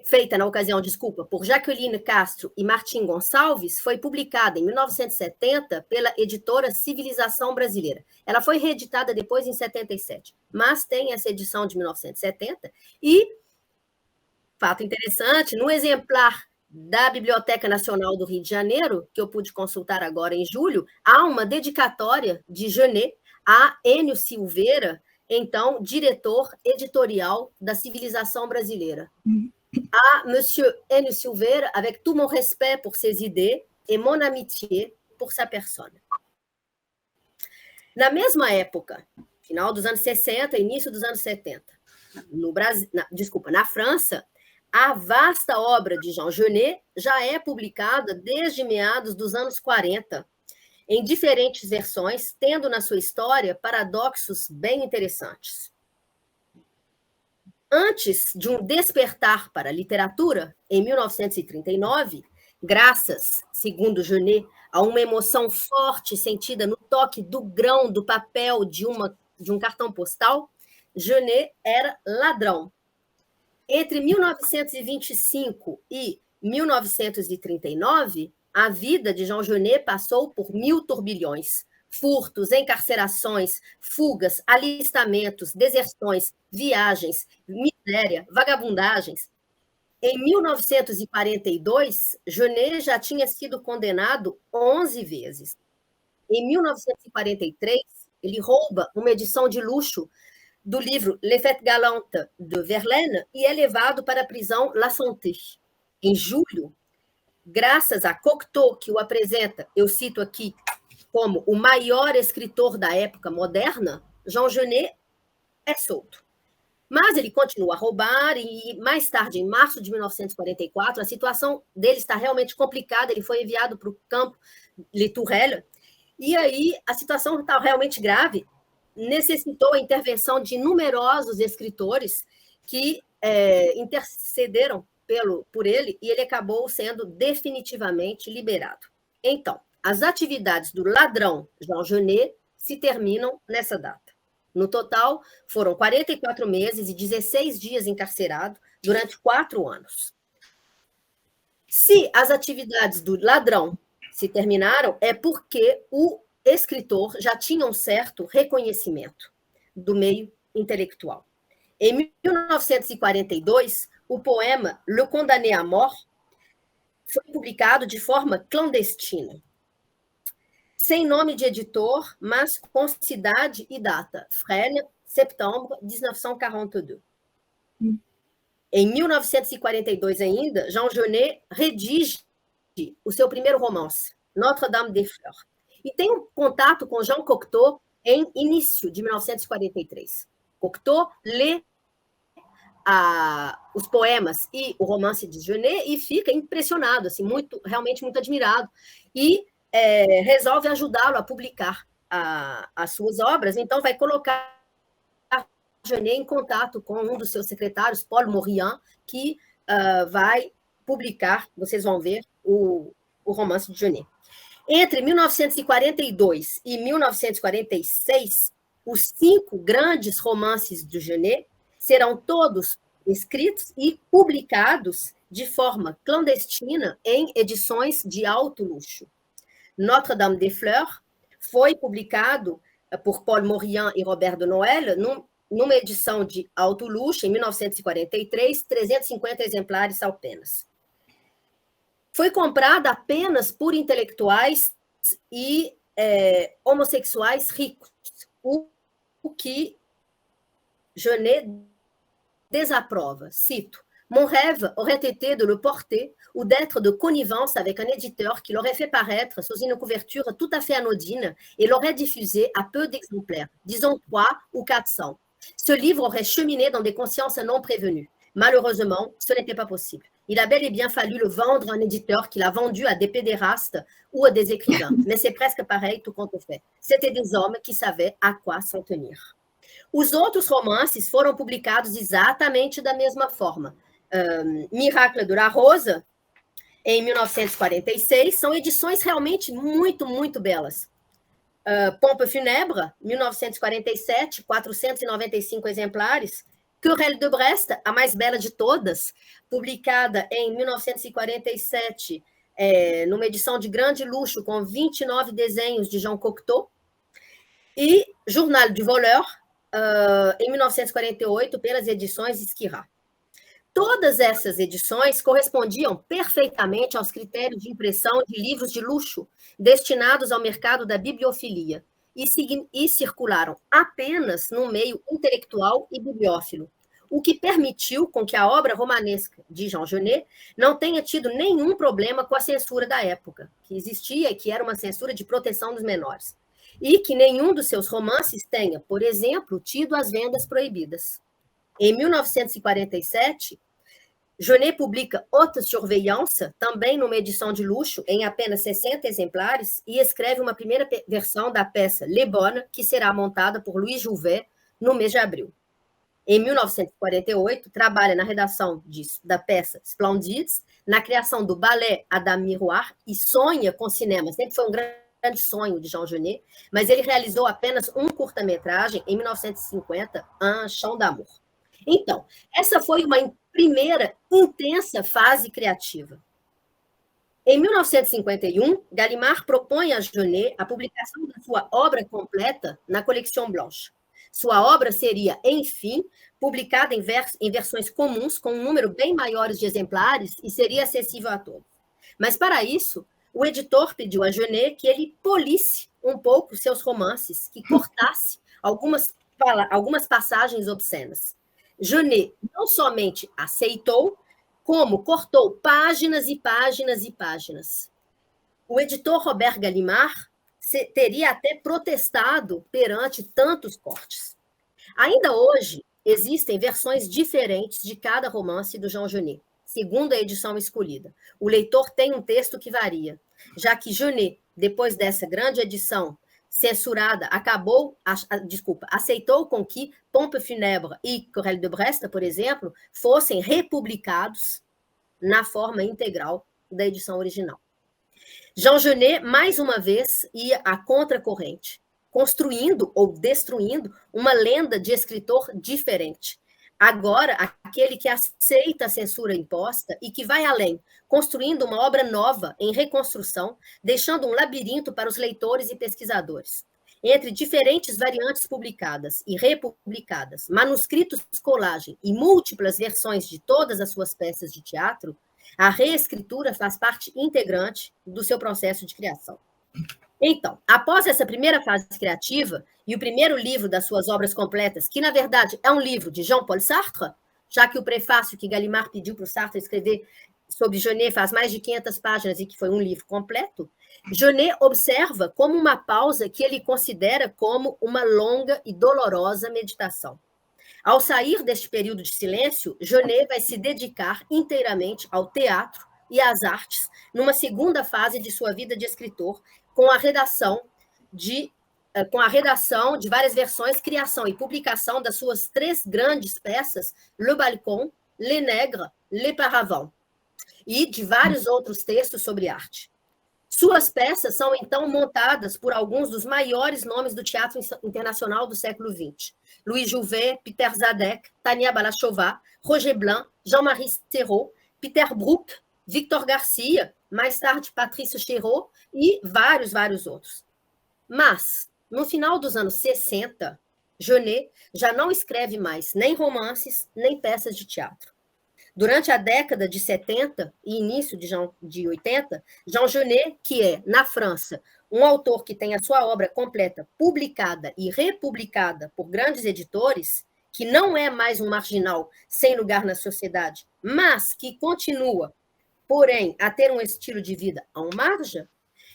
feita na ocasião, por Jaqueline Castro e Martim Gonçalves, foi publicada em 1970 pela editora Civilização Brasileira. Ela foi reeditada depois em 77, mas tem essa edição de 1970 e, fato interessante, no exemplar da Biblioteca Nacional do Rio de Janeiro, que eu pude consultar agora em julho, há uma dedicatória de Genet a Enio Silveira, então, diretor editorial da Civilização Brasileira. A Monsieur Enio Silveira, avec tout mon respect pour ses idées et mon amitié pour sa personne. Na mesma época, final dos anos 60, início dos anos 70, no Brasil, na França, a vasta obra de Jean Genet já é publicada desde meados dos anos 40, em diferentes versões, tendo na sua história paradoxos bem interessantes. Antes de um despertar para a literatura, em 1939, graças, segundo Genet, a uma emoção forte sentida no toque do grão do papel de um cartão postal, Genet era ladrão. Entre 1925 e 1939, a vida de Jean Genet passou por 1000 turbilhões. Furtos, encarcerações, fugas, alistamentos, deserções, viagens, miséria, vagabundagens. Em 1942, Genet já tinha sido condenado 11 vezes. Em 1943, ele rouba uma edição de luxo do livro Les Fêtes Galantes de Verlaine e é levado para a prisão La Santé. Em julho, graças a Cocteau, que o apresenta, eu cito aqui, como o maior escritor da época moderna, Jean Genet é solto. Mas ele continua a roubar e, mais tarde, em março de 1944, a situação dele está realmente complicada, ele foi enviado para o campo Les Tourelles, e aí a situação está realmente grave, necessitou a intervenção de numerosos escritores que intercederam por ele, e ele acabou sendo definitivamente liberado. Então, as atividades do ladrão Jean Genet se terminam nessa data. No total, foram 44 meses e 16 dias encarcerado durante 4 anos. Se as atividades do ladrão se terminaram, é porque o escritor já tinha um certo reconhecimento do meio intelectual. Em 1942, o poema Le Condamné à Mort foi publicado de forma clandestina, sem nome de editor, mas com cidade e data. Fresnes, setembro de 1942. Em 1942 ainda, Jean Genet redige o seu primeiro romance, Notre-Dame des Fleurs, e tem um contato com Jean Cocteau em início de 1943. Cocteau lê os poemas e o romance de Genet e fica impressionado, assim, realmente muito admirado, e resolve ajudá-lo a publicar as suas obras, então vai colocar Genet em contato com um dos seus secretários, Paul Morillon, que vai publicar, vocês vão ver, o romance de Genet. Entre 1942 e 1946, os 5 grandes romances de Genet serão todos escritos e publicados de forma clandestina em edições de alto luxo. Notre-Dame des Fleurs foi publicado por Paul Morillon e Robert de Noël numa edição de alto luxo, em 1943, 350 exemplares apenas. Foi comprada apenas por intelectuais e homossexuais ricos, o que Genet désapprouve. Cito: Mon rêve aurait été de le porter ou d'être de connivence avec un éditeur qui l'aurait fait paraître sous une couverture tout à fait anodine et l'aurait diffusé à peu d'exemplaires, disons 3 ou 400. Ce livre aurait cheminé dans des consciences non prévenues. Malheureusement, ce n'était pas possible. Il a bel et bien fallu le vendre à un éditeur qui l'a vendu à des pédérastes ou à des écrivains. Mais c'est presque pareil, tout compte fait. C'était des hommes qui savaient à quoi s'en tenir. Os outros romances foram publicados exatamente da mesma forma. Miracle de la Rose, em 1946, são edições realmente muito, muito belas. Pompe Funèbre, 1947, 495 exemplares. Querelle de Brest, a mais bela de todas, publicada em 1947, numa edição de grande luxo, com 29 desenhos de Jean Cocteau. E Journal du Voleur, em 1948, pelas edições Esquirá. Todas essas edições correspondiam perfeitamente aos critérios de impressão de livros de luxo destinados ao mercado da bibliofilia e circularam apenas no meio intelectual e bibliófilo, o que permitiu com que a obra romanesca de Jean Genet não tenha tido nenhum problema com a censura da época, que existia e que era uma censura de proteção dos menores, e que nenhum dos seus romances tenha, por exemplo, tido as vendas proibidas. Em 1947, Genet publica Haute Surveillance, também numa edição de luxo, em apenas 60 exemplares, e escreve uma primeira versão da peça Les Bonnes, que será montada por Louis Jouvet no mês de abril. Em 1948, trabalha na redação da peça Splendides, na criação do ballet Adam Miroir, e sonha com cinema. Sempre foi um grande sonho de Jean Genet, mas ele realizou apenas um curta-metragem em 1950, Un Chant d'amour. Então, essa foi uma primeira intensa fase criativa. Em 1951, Gallimard propõe a Genet a publicação da sua obra completa na Collection Blanche. Sua obra seria, enfim, publicada em versões comuns, com um número bem maiores de exemplares, e seria acessível a todos. Mas, para isso, o editor pediu a Genet que ele polisse um pouco seus romances, que cortasse algumas passagens obscenas. Genet não somente aceitou, como cortou páginas e páginas e páginas. O editor Robert Gallimard teria até protestado perante tantos cortes. Ainda hoje, existem versões diferentes de cada romance do Jean Genet, segundo a edição escolhida. O leitor tem um texto que varia, já que Genet, depois dessa grande edição censurada, aceitou com que Pompe Funèbre e Querelle de Brest, por exemplo, fossem republicados na forma integral da edição original. Jean Genet, mais uma vez, ia à contracorrente. construindo ou destruindo uma lenda de escritor diferente. Agora, aquele que aceita a censura imposta e que vai além, construindo uma obra nova em reconstrução, deixando um labirinto para os leitores e pesquisadores. Entre diferentes variantes publicadas e republicadas, manuscritos, colagem e múltiplas versões de todas as suas peças de teatro, a reescritura faz parte integrante do seu processo de criação. Então, após essa primeira fase criativa e o primeiro livro das suas obras completas, que na verdade é um livro de Jean-Paul Sartre, já que o prefácio que Gallimard pediu para o Sartre escrever sobre Genet faz mais de 500 páginas e que foi um livro completo, Genet observa como uma pausa que ele considera como uma longa e dolorosa meditação. Ao sair deste período de silêncio, Genet vai se dedicar inteiramente ao teatro e às artes, numa segunda fase de sua vida de escritor, com a redação de várias versões, criação e publicação das suas 3 grandes peças, Le Balcon, Les Nègres, Les Paravents, e de vários outros textos sobre arte. Suas peças são, então, montadas por alguns dos maiores nomes do teatro internacional do século XX. Louis Jouvet, Peter Zadek, Tania Balachova, Roger Blanc, Jean-Marie Serrault, Peter Brook, Victor Garcia, mais tarde Patrice Chéreau e vários outros. Mas, no final dos anos 60, Genet já não escreve mais nem romances, nem peças de teatro. Durante a década de 70 e início de 80, Jean Genet, que é, na França, um autor que tem a sua obra completa publicada e republicada por grandes editores, que não é mais um marginal sem lugar na sociedade, mas que continua, porém, a ter um estilo de vida en marge,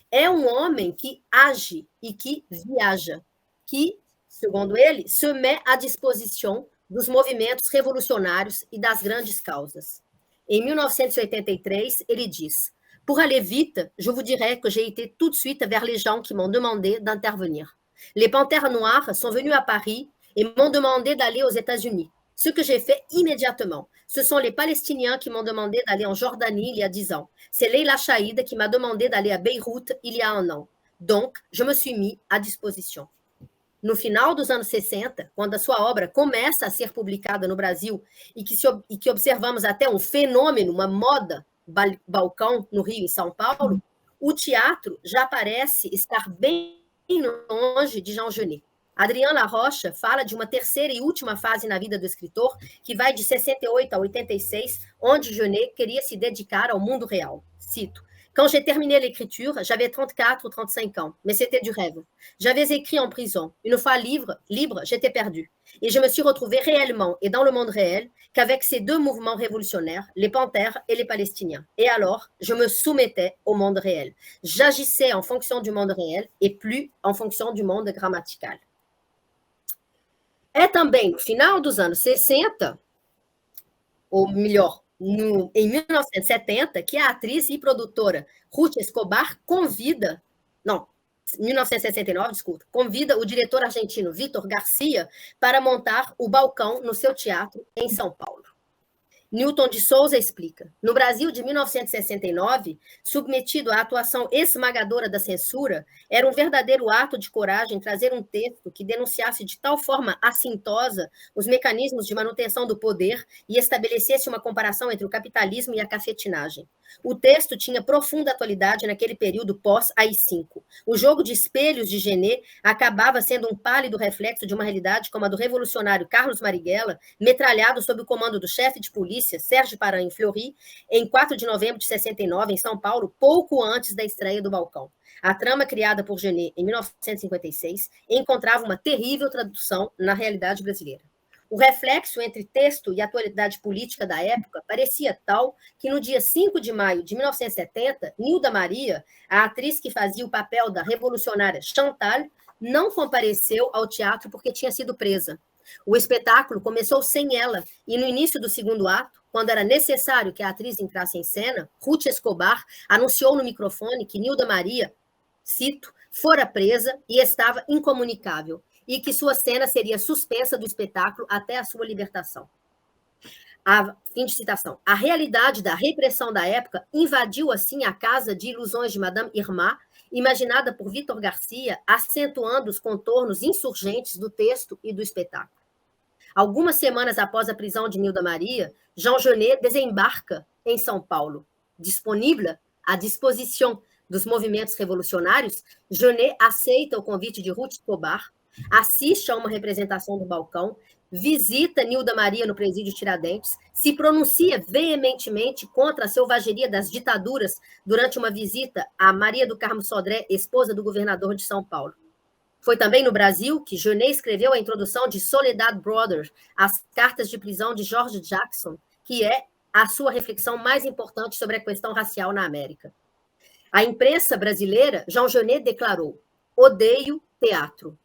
é um homem que age e que viaja, que, segundo ele, se met à disposition dos movimentos revolucionários e das grandes causas. Em 1983, ele diz: Pour aller vite, je vous dirais que j'ai été tout de suite vers les gens qui m'ont demandé d'intervenir. Les Panthères Noires sont venus à Paris et m'ont demandé d'aller aux États-Unis. Ce que j'ai fait immédiatement. Ce sont les Palestiniens qui m'ont demandé d'aller en Jordanie il y a 10 ans. C'est Leila Chaïd qui m'a demandé d'aller à Beyrouth il y a 1 an. Donc, je me suis mis à disposition. No final dos anos 60, quando a sua obra começa a ser publicada no Brasil e que observamos até um fenômeno, uma moda balcão no Rio e São Paulo, o teatro já parece estar bem longe de Jean Genet. Adrien Laroche fala de uma terceira e última fase na vida do escritor, que vai de 68 a 86, onde Genet queria se dedicar ao mundo real. Cito: Quand j'ai terminé l'écriture, j'avais 34 ou 35 ans, mais c'était du rêve. J'avais écrit en prison. Une fois libre, j'étais perdu. Et je me suis retrouvé réellement et dans le monde réel qu'avec ces 2 mouvements révolutionnaires, les Panthères et les Palestiniens. Et alors, je me soumettais au monde réel. J'agissais en fonction du monde réel et plus en fonction du monde grammatical. É também no final dos anos 60, ou melhor, em 1970, que a atriz e produtora Ruth Escobar convida o diretor argentino Vítor Garcia para montar o Balcão no seu teatro em São Paulo. Newton de Souza explica: no Brasil de 1969, submetido à atuação esmagadora da censura, era um verdadeiro ato de coragem trazer um texto que denunciasse de tal forma assintosa os mecanismos de manutenção do poder e estabelecesse uma comparação entre o capitalismo e a cafetinagem. O texto tinha profunda atualidade naquele período pós-AI-5. O jogo de espelhos de Genet acabava sendo um pálido reflexo de uma realidade como a do revolucionário Carlos Marighella, metralhado sob o comando do chefe de polícia, Sérgio Paranhos Fleury, em 4 de novembro de 69, em São Paulo, pouco antes da estreia do Balcão. A trama criada por Genet em 1956 encontrava uma terrível tradução na realidade brasileira. O reflexo entre texto e atualidade política da época parecia tal que, no dia 5 de maio de 1970, Nilda Maria, a atriz que fazia o papel da revolucionária Chantal, não compareceu ao teatro porque tinha sido presa. O espetáculo começou sem ela, e no início do segundo ato, quando era necessário que a atriz entrasse em cena, Ruth Escobar anunciou no microfone que Nilda Maria, cito, fora presa e estava incomunicável, e que sua cena seria suspensa do espetáculo até a sua libertação. Fim de citação. A realidade da repressão da época invadiu, assim, a casa de ilusões de Madame Irma imaginada por Vitor Garcia, acentuando os contornos insurgentes do texto e do espetáculo. Algumas semanas após a prisão de Nilda Maria, Jean Genet desembarca em São Paulo. Disponível à disposição dos movimentos revolucionários, Genet aceita o convite de Ruth Escobar, assiste a uma representação do balcão, visita Nilda Maria no presídio Tiradentes, se pronuncia veementemente contra a selvageria das ditaduras durante uma visita a Maria do Carmo Sodré, esposa do governador de São Paulo. Foi também no Brasil que Genet escreveu a introdução de Soledad Brothers, as cartas de prisão de George Jackson, que é a sua reflexão mais importante sobre a questão racial na América. A imprensa brasileira, Jean Genet declarou: odeio teatro.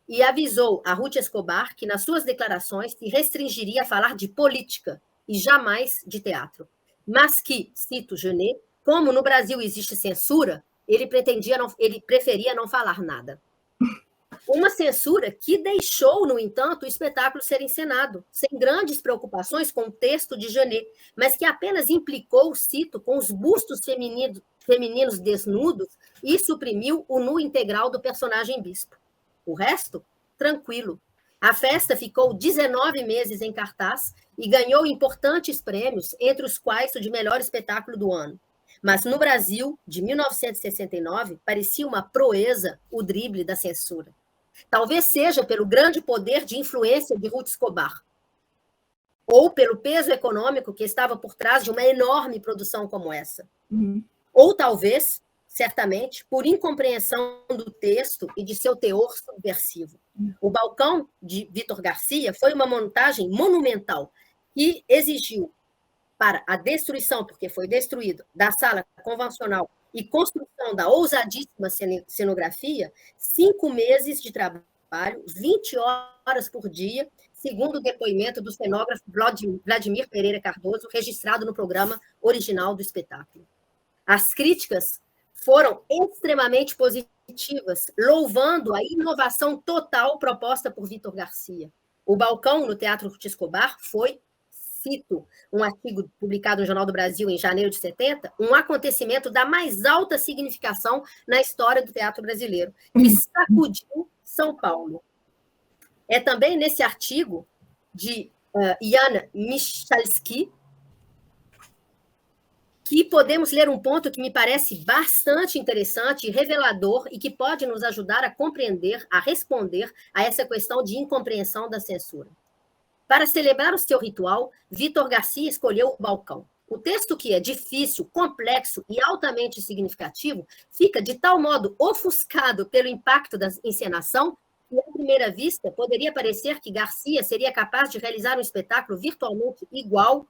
E avisou a Ruth Escobar que, nas suas declarações, se restringiria a falar de política e jamais de teatro. Mas que, cito Genet, como no Brasil existe censura, ele preferia não falar nada. Uma censura que deixou, no entanto, o espetáculo ser encenado, sem grandes preocupações com o texto de Genet, mas que apenas implicou, cito, com os bustos femininos desnudos e suprimiu o nu integral do personagem bispo. O resto, tranquilo. A festa ficou 19 meses em cartaz e ganhou importantes prêmios, entre os quais o de melhor espetáculo do ano. Mas no Brasil, de 1969, parecia uma proeza o drible da censura. Talvez seja pelo grande poder de influência de Ruth Escobar, ou pelo peso econômico que estava por trás de uma enorme produção como essa. Ou talvez, certamente, por incompreensão do texto e de seu teor subversivo. O balcão de Vitor Garcia foi uma montagem monumental que exigiu, para a destruição, porque foi destruído, da sala convencional e construção da ousadíssima cenografia, 5 meses de trabalho, 20 horas por dia, segundo o depoimento do cenógrafo Vladimir Pereira Cardoso, registrado no programa original do espetáculo. As críticas foram extremamente positivas, louvando a inovação total proposta por Vitor Garcia. O balcão no Teatro Ruth Escobar foi, cito um artigo publicado no Jornal do Brasil em janeiro de 70, um acontecimento da mais alta significação na história do teatro brasileiro, que sacudiu São Paulo. É também nesse artigo de Jan Michalski que podemos ler um ponto que me parece bastante interessante e revelador e que pode nos ajudar a compreender, a responder a essa questão de incompreensão da censura. Para celebrar o seu ritual, Vitor Garcia escolheu o balcão. O texto, que é difícil, complexo e altamente significativo, fica de tal modo ofuscado pelo impacto da encenação que, à primeira vista, poderia parecer que Garcia seria capaz de realizar um espetáculo virtualmente igual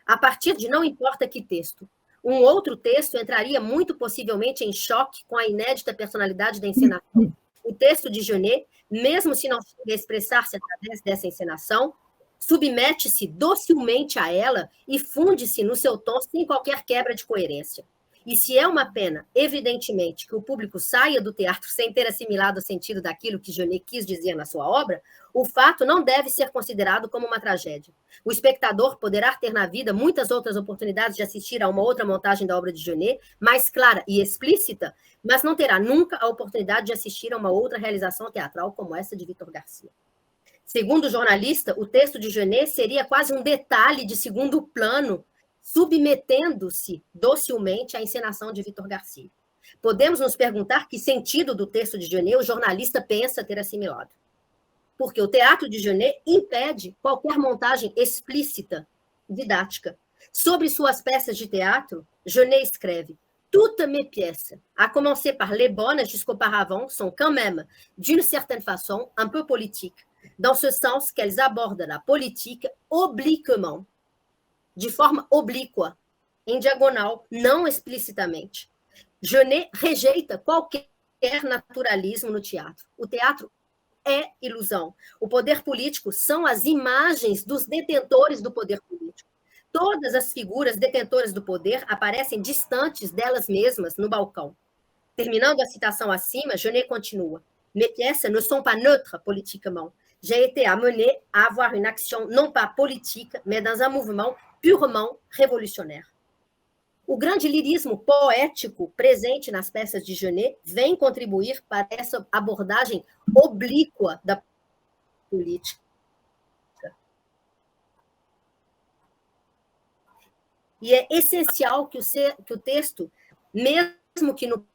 a partir de não importa que texto. Um outro texto entraria muito possivelmente em choque com a inédita personalidade da encenação. O texto de Genet, mesmo se não chega a expressar-se através dessa encenação, submete-se docilmente a ela e funde-se no seu tom sem qualquer quebra de coerência. E se é uma pena, evidentemente, que o público saia do teatro sem ter assimilado o sentido daquilo que Genet quis dizer na sua obra, o fato não deve ser considerado como uma tragédia. O espectador poderá ter na vida muitas outras oportunidades de assistir a uma outra montagem da obra de Genet, mais clara e explícita, mas não terá nunca a oportunidade de assistir a uma outra realização teatral como essa de Vitor Garcia. Segundo o jornalista, o texto de Genet seria quase um detalhe de segundo plano, submetendo-se docilmente à encenação de Vitor Garcia. Podemos nos perguntar que sentido do texto de Genet o jornalista pensa ter assimilado. Porque o teatro de Genet impede qualquer montagem explícita, didática. Sobre suas peças de teatro, Genet escreve: toutes mes pièces, à commencer par les bonnes jusqu'auparavant, sont quand même, d'une certaine façon, un peu politiques, dans ce sens qu'elles abordent la politique obliquement, de forma oblíqua, em diagonal, não explicitamente. Genet rejeita qualquer naturalismo no teatro. O teatro é ilusão. O poder político são as imagens dos detentores do poder político. Todas as figuras detentoras do poder aparecem distantes delas mesmas no balcão. Terminando a citação acima, Genet continua: mes pièces ne sont pas neutres politiquement. J'ai été amené à avoir une action non pas politique, mais dans un mouvement purement révolutionnaire. O grande lirismo poético presente nas peças de Genet vem contribuir para essa abordagem oblíqua da política. E é essencial que o texto, mesmo que no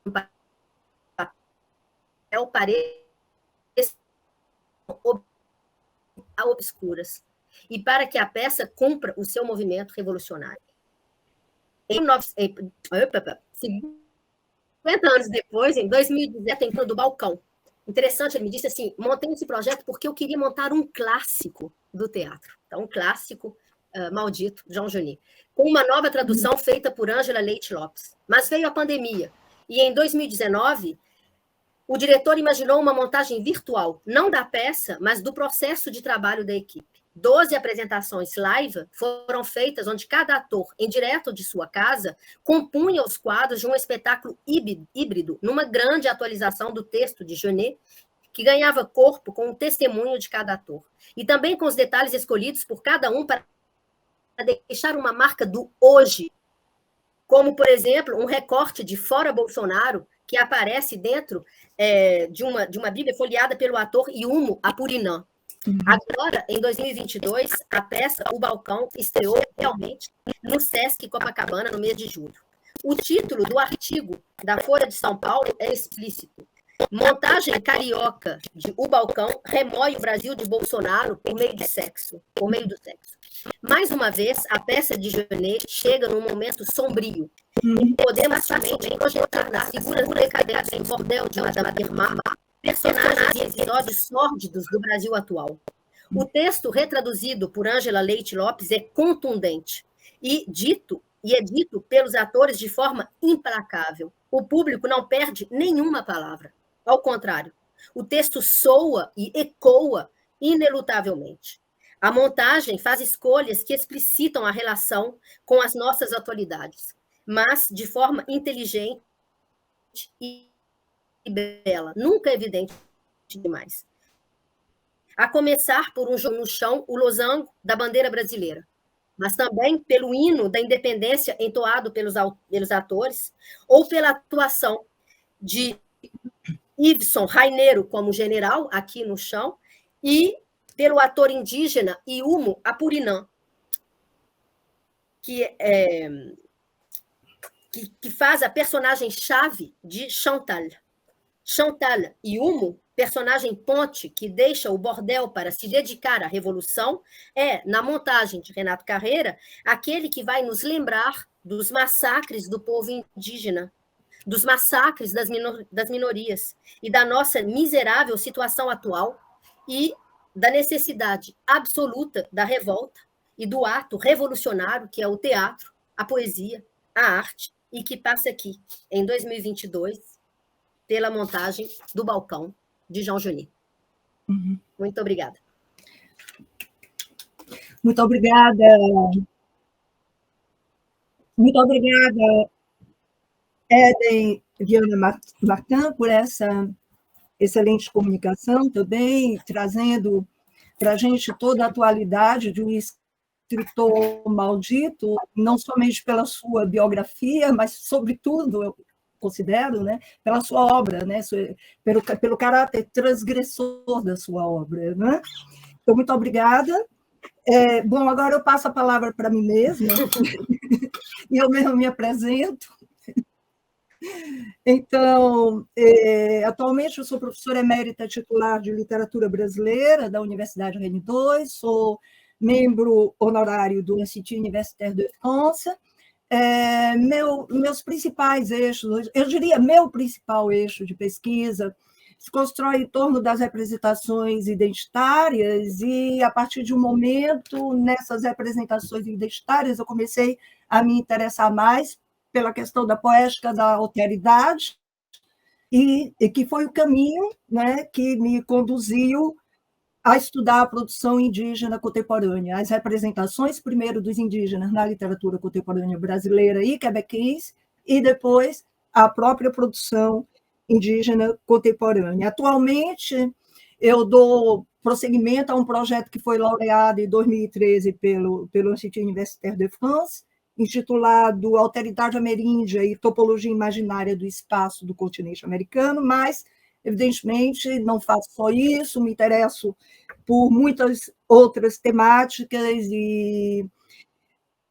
papel pareça obscuras, e para que a peça cumpra o seu movimento revolucionário. 50 anos depois, em 2017, entrou do balcão. Interessante, ele me disse assim, montei esse projeto porque eu queria montar um clássico do teatro. Então, um clássico maldito, Jean Genet, com uma nova tradução feita por Ângela Leite Lopes. Mas veio a pandemia, e em 2019, o diretor imaginou uma montagem virtual, não da peça, mas do processo de trabalho da equipe. 12 apresentações live foram feitas onde cada ator, em direto de sua casa, compunha os quadros de um espetáculo híbrido, numa grande atualização do texto de Genet, que ganhava corpo com o testemunho de cada ator. E também com os detalhes escolhidos por cada um para deixar uma marca do hoje, como, por exemplo, um recorte de Fora Bolsonaro, que aparece dentro de uma Bíblia folheada pelo ator Yumo Apurinã. Agora, em 2022, a peça O Balcão estreou realmente no Sesc Copacabana, no mês de julho. O título do artigo da Folha de São Paulo é explícito. Montagem carioca de O Balcão remói o Brasil de Bolsonaro por meio do sexo. Mais uma vez, a peça de Genet chega num momento sombrio. E podemos facilmente projetar nas figuras decadentes do bordel de Madame Irma personagens e episódios sórdidos do Brasil atual. O texto, retraduzido por Ângela Leite Lopes, é contundente e é dito pelos atores de forma implacável. O público não perde nenhuma palavra. Ao contrário, o texto soa e ecoa inelutavelmente. A montagem faz escolhas que explicitam a relação com as nossas atualidades, mas de forma inteligente e bela, nunca evidente demais. A começar por um jogo no chão, o losango da bandeira brasileira, mas também pelo hino da independência entoado pelos atores, ou pela atuação de Iveson Raineiro como general, aqui no chão, e pelo ator indígena Yumo Apurinã, que faz a personagem-chave de Chantal. Chantal Yumo, personagem ponte que deixa o bordel para se dedicar à revolução, na montagem de Renato Carreira, aquele que vai nos lembrar dos massacres do povo indígena, dos massacres das minorias e da nossa miserável situação atual e da necessidade absoluta da revolta e do ato revolucionário que é o teatro, a poesia, a arte, e que passa aqui, em 2022, pela montagem do Balcão, de Jean Genet. Muito obrigada. Muito obrigada. Muito obrigada, Eden Viana Martin, por essa excelente comunicação também, trazendo para a gente toda a atualidade de um escritor maldito, não somente pela sua biografia, mas, sobretudo, eu considero, né, pela sua obra, né, pelo caráter transgressor da sua obra. Né? Então, muito obrigada. Bom, agora eu passo a palavra para mim mesma, e eu mesmo me apresento. Então, atualmente eu sou professora emérita titular de literatura brasileira da Universidade Rennes II, sou membro honorário do Institut Universitaire de France. Meus principais eixos, eu diria meu principal eixo de pesquisa, se constrói em torno das representações identitárias e, a partir de um momento, nessas representações identitárias, eu comecei a me interessar mais pela questão da poética da alteridade, e que foi o caminho, né, que me conduziu a estudar a produção indígena contemporânea, as representações, primeiro, dos indígenas na literatura contemporânea brasileira e quebequense, e depois a própria produção indígena contemporânea. Atualmente, eu dou prosseguimento a um projeto que foi laureado em 2013 pelo Institut Universitaire de France, intitulado Alteridade Ameríndia e Topologia Imaginária do Espaço do Continente Americano, mas, evidentemente, não faço só isso, me interesso por muitas outras temáticas e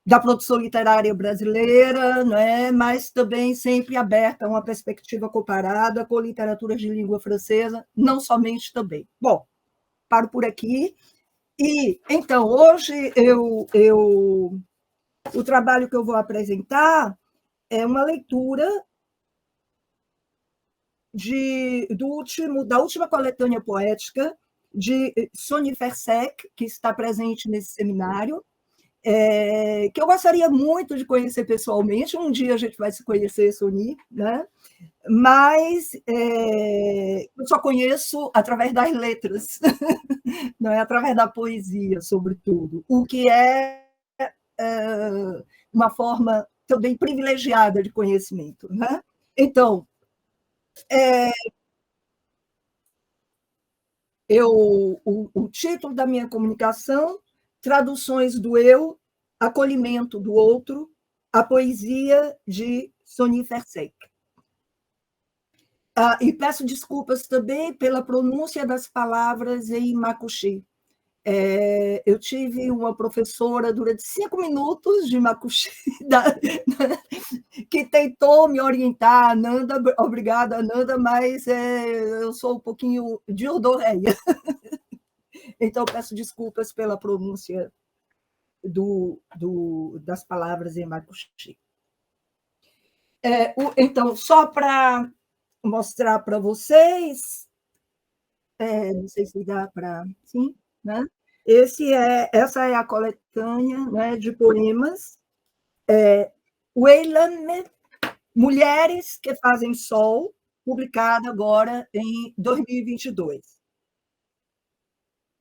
da produção literária brasileira, né, mas também sempre aberta a uma perspectiva comparada com literaturas de língua francesa, não somente também. Bom, paro por aqui. E, então, hoje o trabalho que eu vou apresentar é uma leitura da última coletânea poética de Sony Fersek, que está presente nesse seminário, que eu gostaria muito de conhecer pessoalmente. Um dia a gente vai se conhecer, Sony, né? Mas eu só conheço através das letras, não é através da poesia, sobretudo, o que é uma forma também privilegiada de conhecimento, né? Então, o título da minha comunicação: Traduções do Eu, Acolhimento do Outro, a poesia de Sony Fersek. E peço desculpas também pela pronúncia das palavras em makushi. Eu tive uma professora durante 5 minutos de makushi que tentou me orientar, Nanda, obrigada, Nanda, mas eu sou um pouquinho de ordoreia. Então, peço desculpas pela pronúncia das palavras em makushi. Então, só para mostrar para vocês, não sei se dá para... Sim, né? Essa é a coletânea, né, de poemas, Weilam, Mulheres que Fazem Sol, publicada agora em 2022.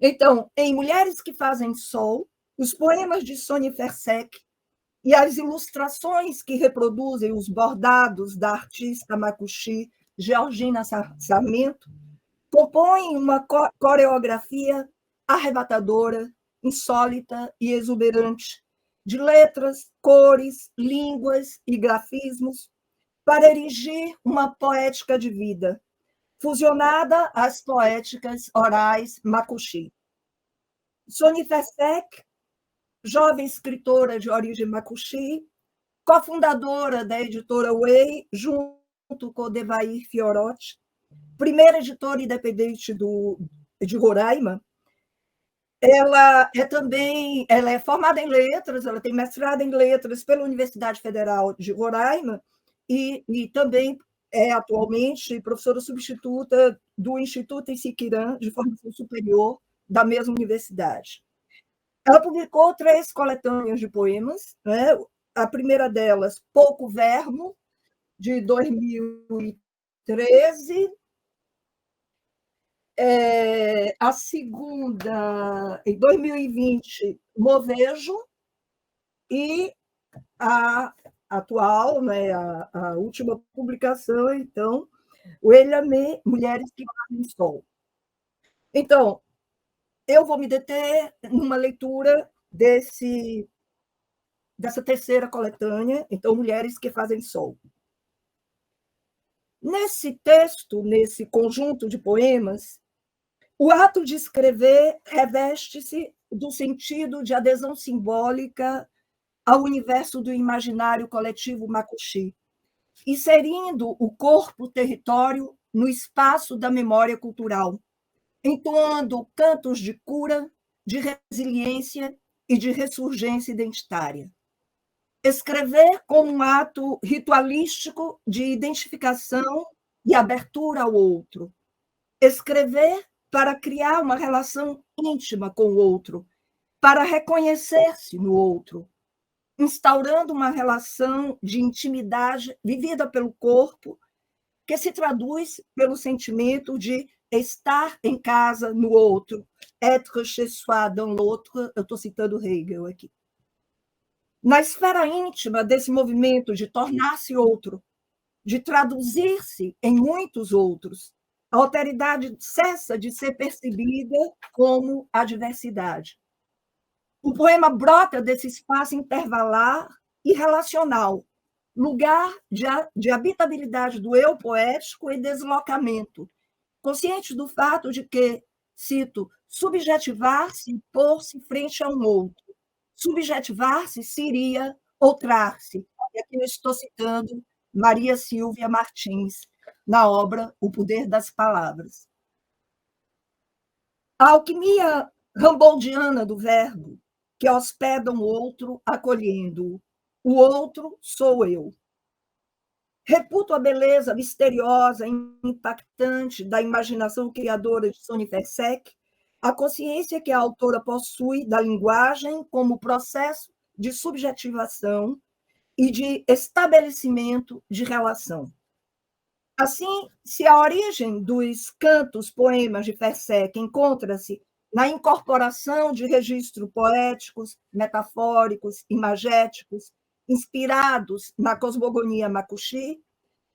Então, em Mulheres que Fazem Sol, os poemas de Sony Fersek e as ilustrações que reproduzem os bordados da artista makushi Georgina Sarmento compõem uma coreografia arrebatadora, insólita e exuberante, de letras, cores, línguas e grafismos, para erigir uma poética de vida, fusionada às poéticas orais makushi. Sony Fersek, jovem escritora de origem makushi, cofundadora da editora Way, junto com Devair Fiorotti, primeira editora independente de Roraima. Ela é formada em letras, ela tem mestrado em letras pela Universidade Federal de Roraima e também é atualmente professora substituta do Instituto Isiquirã de Formação Superior da mesma universidade. Ela publicou 3 coletâneas de poemas, né? A primeira delas, Pouco Verbo, de 2013, a segunda, em 2020, Movejo, e a atual, né, a última publicação, então, Weilam, Mulheres que Fazem Sol. Então, eu vou me deter numa leitura dessa terceira coletânea, então, Mulheres que Fazem Sol. Nesse texto, nesse conjunto de poemas, o ato de escrever reveste-se do sentido de adesão simbólica ao universo do imaginário coletivo makushi, inserindo o corpo-território no espaço da memória cultural, entoando cantos de cura, de resiliência e de ressurgência identitária. Escrever como um ato ritualístico de identificação e abertura ao outro. Escrever para criar uma relação íntima com o outro, para reconhecer-se no outro, instaurando uma relação de intimidade vivida pelo corpo, que se traduz pelo sentimento de estar em casa no outro, être chez soi dans l'autre, eu estou citando Hegel aqui. Na esfera íntima desse movimento de tornar-se outro, de traduzir-se em muitos outros, A alteridade cessa de ser percebida como a diversidade. O poema brota desse espaço intervalar e relacional, lugar de habitabilidade do eu poético e deslocamento, consciente do fato de que, cito, subjetivar-se e pôr-se frente a um outro. Subjetivar-se seria outrar-se. E aqui eu estou citando Maria Silvia Martins, na obra O Poder das Palavras. A alquimia ramboldiana do verbo, que hospeda um outro acolhendo-o. O outro sou eu. Reputo a beleza misteriosa e impactante da imaginação criadora de Sônia Fersek, a consciência que a autora possui da linguagem como processo de subjetivação e de estabelecimento de relação. Assim, se a origem dos cantos poemas de Fersek encontra-se na incorporação de registros poéticos, metafóricos, imagéticos, inspirados na cosmogonia macuxi,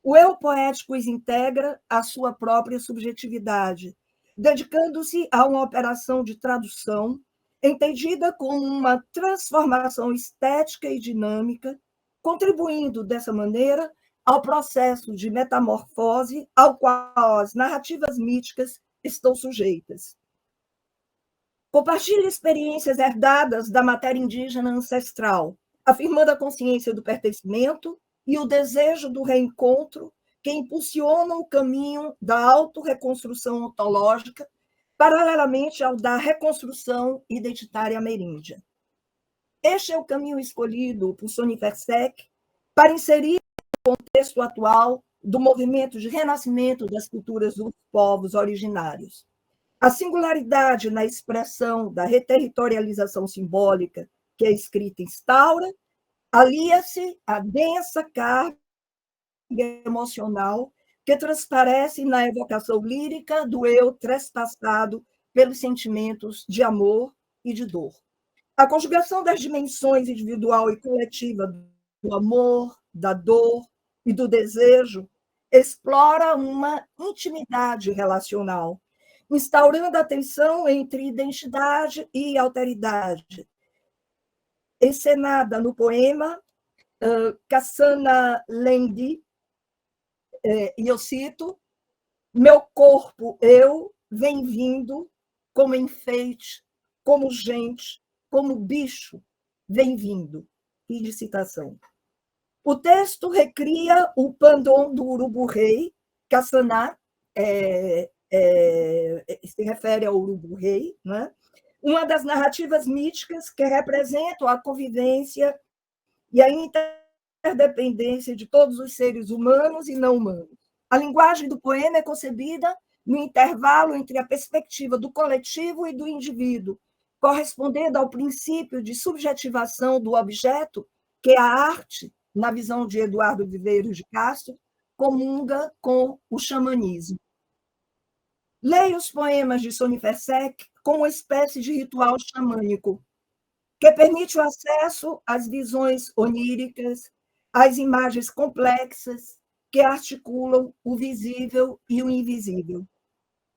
o eu poético os integra à sua própria subjetividade, dedicando-se a uma operação de tradução, entendida como uma transformação estética e dinâmica, contribuindo, dessa maneira, ao processo de metamorfose ao qual as narrativas míticas estão sujeitas. Compartilha experiências herdadas da matéria indígena ancestral, afirmando a consciência do pertencimento e o desejo do reencontro que impulsionam o caminho da autorreconstrução ontológica, paralelamente ao da reconstrução identitária ameríndia. Este é o caminho escolhido por Sônia Fersek para inserir no contexto atual do movimento de renascimento das culturas dos povos originários. A singularidade na expressão da reterritorialização simbólica que a escrita instaura, alia-se à densa carga emocional que transparece na evocação lírica do eu trespassado pelos sentimentos de amor e de dor. A conjugação das dimensões individual e coletiva do amor, da dor e do desejo explora uma intimidade relacional, instaurando a tensão entre identidade e alteridade, encenada no poema Cassana Lendi, e eu cito: meu corpo, eu, vem vindo como enfeite, como gente, como bicho, vem vindo. Fim de citação. O texto recria o pandom do urubu-rei, Cassaná, se refere ao urubu-rei, né? Uma das narrativas míticas que representam a convivência e a interdependência de todos os seres humanos e não humanos. A linguagem do poema é concebida no intervalo entre a perspectiva do coletivo e do indivíduo, correspondendo ao princípio de subjetivação do objeto que a arte, na visão de Eduardo Viveiros de Castro, comunga com o xamanismo. Leia os poemas de Sônia Fersek como uma espécie de ritual xamânico, que permite o acesso às visões oníricas, às imagens complexas que articulam o visível e o invisível.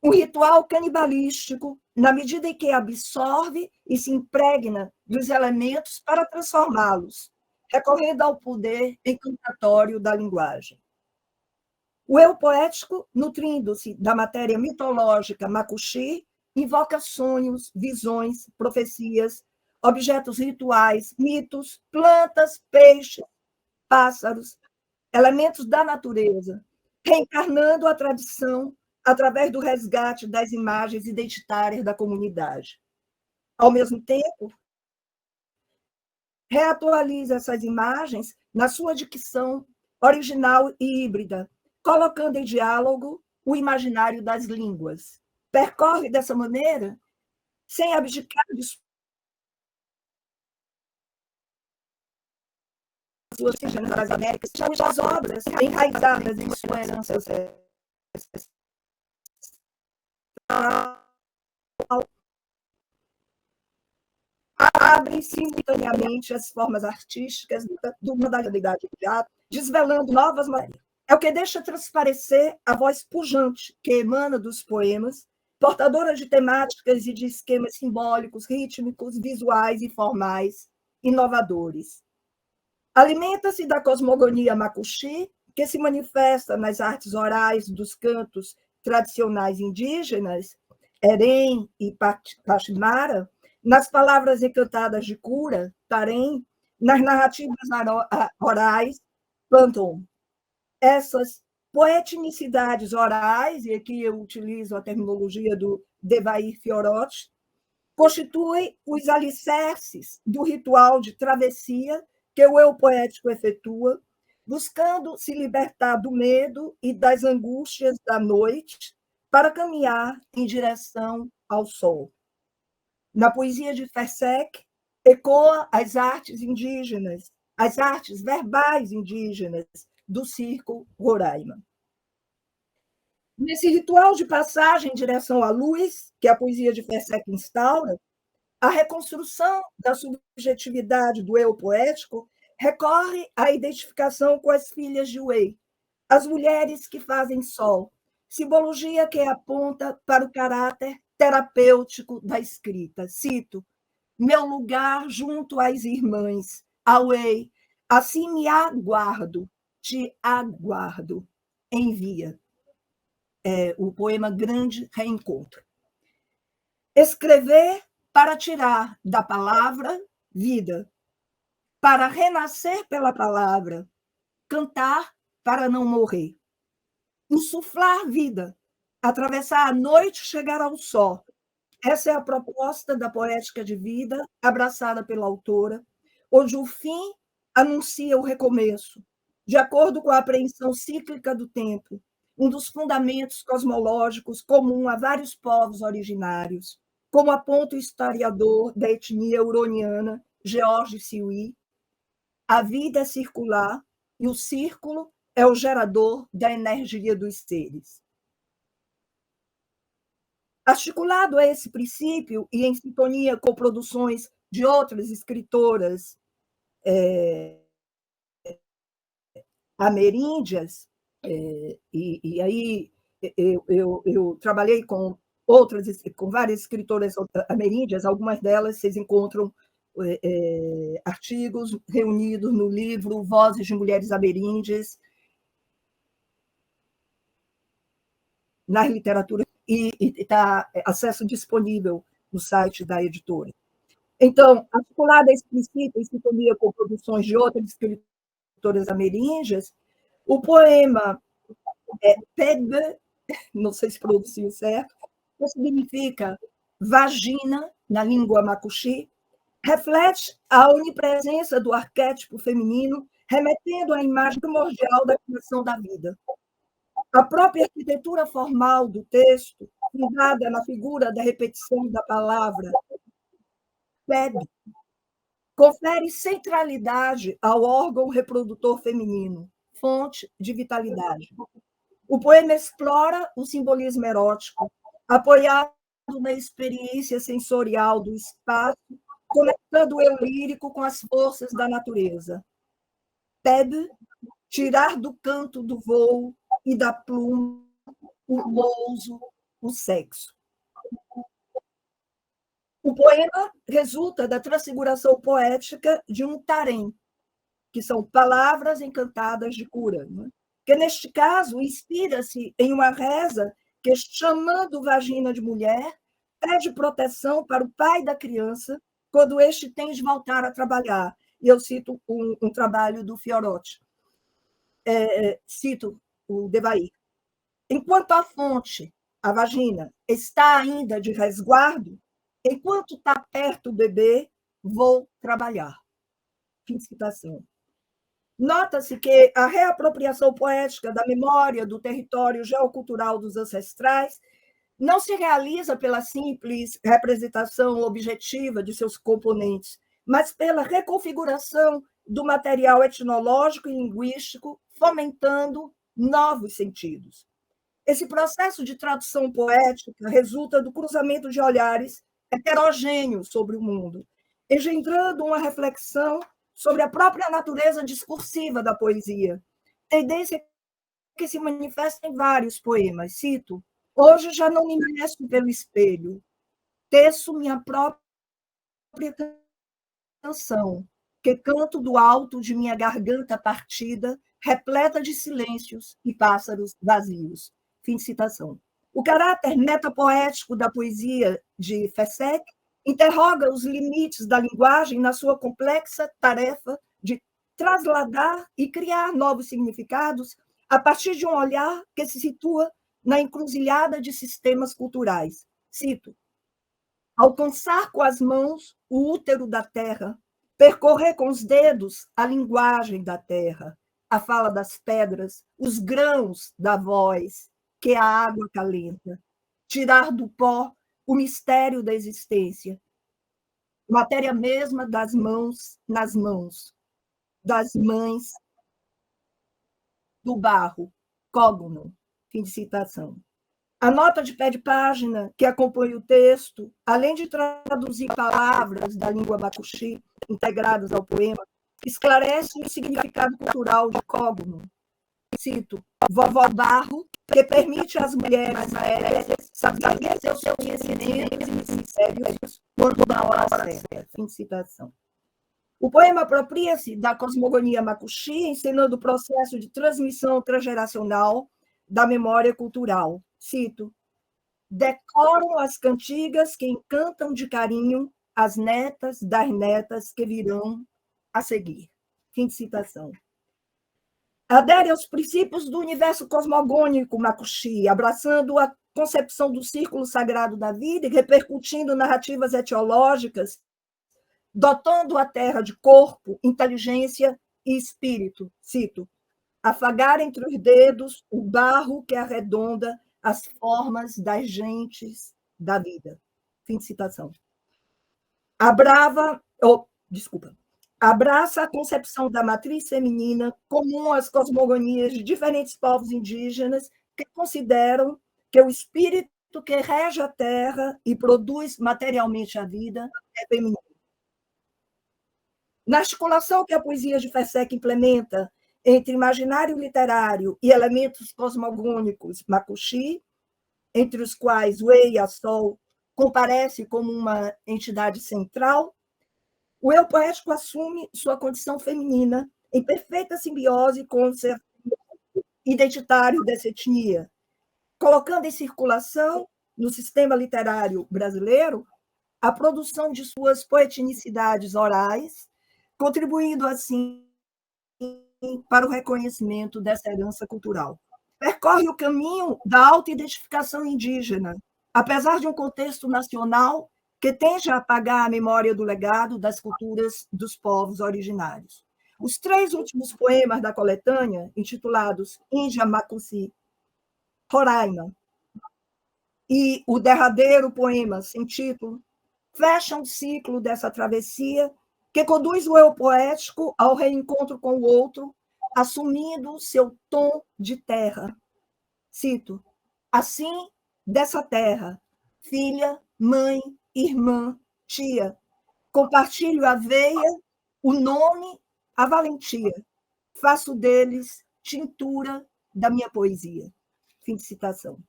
Um ritual canibalístico, na medida em que absorve e se impregna dos elementos para transformá-los, recorrendo ao poder encantatório da linguagem. O eu poético, nutrindo-se da matéria mitológica macuxi, invoca sonhos, visões, profecias, objetos rituais, mitos, plantas, peixes, pássaros, elementos da natureza, reencarnando a tradição através do resgate das imagens identitárias da comunidade. Ao mesmo tempo, reatualiza essas imagens na sua dicção original e híbrida, colocando em diálogo o imaginário das línguas. Percorre dessa maneira, sem abdicar de suas origens das Américas, suas obras enraizadas em sua herança abrem simultaneamente as formas artísticas da modalidade de teatro, desvelando novas maneiras. É o que deixa transparecer a voz pujante que emana dos poemas, portadora de temáticas e de esquemas simbólicos, rítmicos, visuais e formais, inovadores. Alimenta-se da cosmogonia macuxi, que se manifesta nas artes orais dos cantos tradicionais indígenas, Erém e Pachimara, nas palavras encantadas de cura, Tarém, nas narrativas orais, Pantom. Essas poetinicidades orais, e aqui eu utilizo a terminologia do Devair Fiorotti, constituem os alicerces do ritual de travessia que o eu poético efetua, buscando se libertar do medo e das angústias da noite para caminhar em direção ao sol. Na poesia de Fersek, ecoa as artes indígenas, as artes verbais indígenas do Círculo Roraima. Nesse ritual de passagem em direção à luz, que a poesia de Fersek instaura, a reconstrução da subjetividade do eu poético recorre à identificação com as filhas de Wei, as mulheres que fazem sol, simbologia que aponta para o caráter terapêutico da escrita. Cito: meu lugar junto às irmãs, a Wei, assim me aguardo, te aguardo, envia. O poema Grande Reencontro. Escrever para tirar da palavra vida, para renascer pela palavra, cantar para não morrer. Insuflar vida, atravessar a noite, chegar ao sol. Essa é a proposta da poética de vida, abraçada pela autora, onde o fim anuncia o recomeço, de acordo com a apreensão cíclica do tempo, um dos fundamentos cosmológicos comum a vários povos originários, como aponta o historiador da etnia huroniana, George Siwi. A vida é circular e o círculo é o gerador da energia dos seres. Articulado a esse princípio e em sintonia com produções de outras escritoras ameríndias, e aí eu trabalhei com várias escritoras ameríndias, algumas delas vocês encontram artigos reunidos no livro Vozes de Mulheres Ameríndias, na literatura, e está acesso disponível no site da editora. Então, articulada a esse princípio, em sintonia com produções de outras escritoras ameríndias, o poema Pebe, não sei se pronuncio certo, que significa vagina, na língua macuxi, reflete a onipresença do arquétipo feminino, remetendo à imagem primordial da criação da vida. A própria arquitetura formal do texto, fundada na figura da repetição da palavra Pebe, confere centralidade ao órgão reprodutor feminino, fonte de vitalidade. O poema explora o simbolismo erótico, apoiado na experiência sensorial do espaço, conectando o eu lírico com as forças da natureza. Pebe, tirar do canto do voo e da pluma, o pouso, o sexo. O poema resulta da transfiguração poética de um tarém, que são palavras encantadas de cura, né? Que, neste caso, inspira-se em uma reza que, chamando vagina de mulher, pede proteção para o pai da criança quando este tem de voltar a trabalhar. E eu cito um trabalho do Fiorotti. Cito o Devair. Enquanto a fonte, a vagina, está ainda de resguardo, enquanto está perto o bebê, vou trabalhar. Fim de citação. Nota-se que a reapropriação poética da memória do território geocultural dos ancestrais não se realiza pela simples representação objetiva de seus componentes, mas pela reconfiguração do material etnológico e linguístico, fomentando novos sentidos. Esse processo de tradução poética resulta do cruzamento de olhares heterogêneos sobre o mundo, engendrando uma reflexão sobre a própria natureza discursiva da poesia, tendência que se manifesta em vários poemas. Cito: hoje já não me meço pelo espelho, teço minha própria canção, que canto do alto de minha garganta partida, repleta de silêncios e pássaros vazios. Fim de citação. O caráter metapoético da poesia de Fessek interroga os limites da linguagem na sua complexa tarefa de trasladar e criar novos significados a partir de um olhar que se situa na encruzilhada de sistemas culturais. Cito: alcançar com as mãos o útero da terra, percorrer com os dedos a linguagem da terra, a fala das pedras, os grãos da voz que a água calenta, tirar do pó o mistério da existência, matéria mesma das mãos nas mãos, das mães do barro, cogno. Fim de citação. A nota de pé de página que acompanha o texto, além de traduzir palavras da língua macuxi integradas ao poema, esclarece o significado cultural de cogno. Cito: vovó barro, que permite às mulheres aéreas saberem seus conhecimentos e mistérios quando da hora certa. Fim de citação. O poema apropria-se da cosmogonia macuxi, ensinando o processo de transmissão transgeracional da memória cultural. Cito: decoram as cantigas que encantam de carinho as netas das netas que virão a seguir. Fim de citação. Adere aos princípios do universo cosmogônico macuxi, abraçando a concepção do círculo sagrado da vida e repercutindo narrativas etiológicas, dotando a terra de corpo, inteligência e espírito. Cito: afagar entre os dedos o barro que arredonda as formas das gentes da vida. Fim de citação. Abraça a concepção da matriz feminina comum às cosmogonias de diferentes povos indígenas que consideram que o espírito que rege a terra e produz materialmente a vida é feminino. Na articulação que a poesia de Fessek implementa entre imaginário literário e elementos cosmogônicos macuxi, entre os quais o Ei-Assol comparece como uma entidade central, o eu poético assume sua condição feminina em perfeita simbiose com o ser identitário dessa etnia, colocando em circulação, no sistema literário brasileiro, a produção de suas poetinicidades orais, contribuindo, assim, para o reconhecimento dessa herança cultural. Percorre o caminho da autoidentificação indígena, apesar de um contexto nacional que tende a apagar a memória do legado das culturas dos povos originários. Os 3 últimos poemas da coletânea, intitulados Índia Macuxi, Roraima, e o derradeiro poema sem título, fecham o ciclo dessa travessia que conduz o eu poético ao reencontro com o outro, assumindo seu tom de terra. Cito: assim, dessa terra, filha, mãe, irmã, tia, compartilho a veia, o nome, a valentia, faço deles tintura da minha poesia. Fim de citação.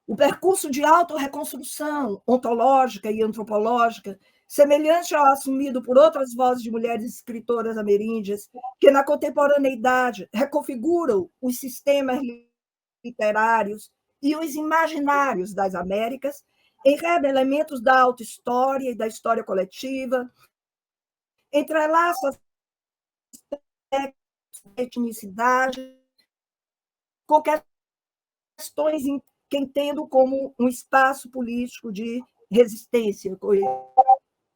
O percurso de autorreconstrução ontológica e antropológica, semelhante ao assumido por outras vozes de mulheres escritoras ameríndias, que na contemporaneidade reconfiguram os sistemas literários e os imaginários das Américas, enreda elementos da autohistória e da história coletiva, entrelaça a etnicidade com questões que entendo como um espaço político de resistência. Eu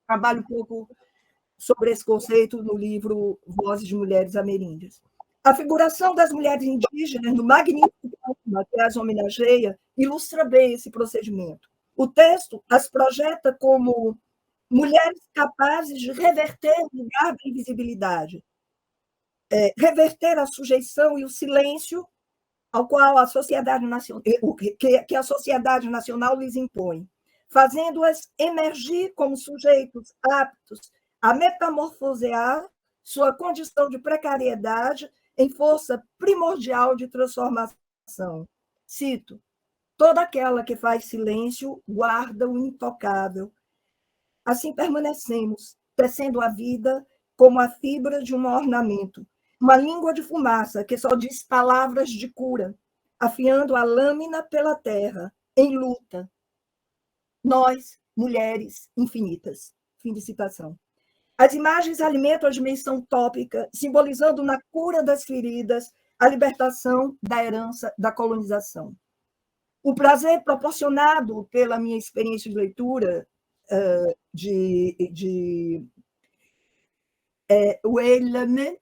trabalho um pouco sobre esse conceito no livro Vozes de Mulheres Ameríndias. A figuração das mulheres indígenas no magnífico poema que as homenageia ilustra bem esse procedimento. O texto as projeta como mulheres capazes de reverter o lugar da invisibilidade, reverter a sujeição e o silêncio ao qual a sociedade nacional, que a sociedade nacional lhes impõe, fazendo-as emergir como sujeitos aptos a metamorfosear sua condição de precariedade em força primordial de transformação. Cito: toda aquela que faz silêncio guarda o intocável. Assim permanecemos, tecendo a vida como a fibra de um ornamento, uma língua de fumaça que só diz palavras de cura, afiando a lâmina pela terra, em luta. Nós, mulheres infinitas. Fim de citação. As imagens alimentam a dimensão tópica, simbolizando na cura das feridas a libertação da herança da colonização. O prazer proporcionado pela minha experiência de leitura de Weilame,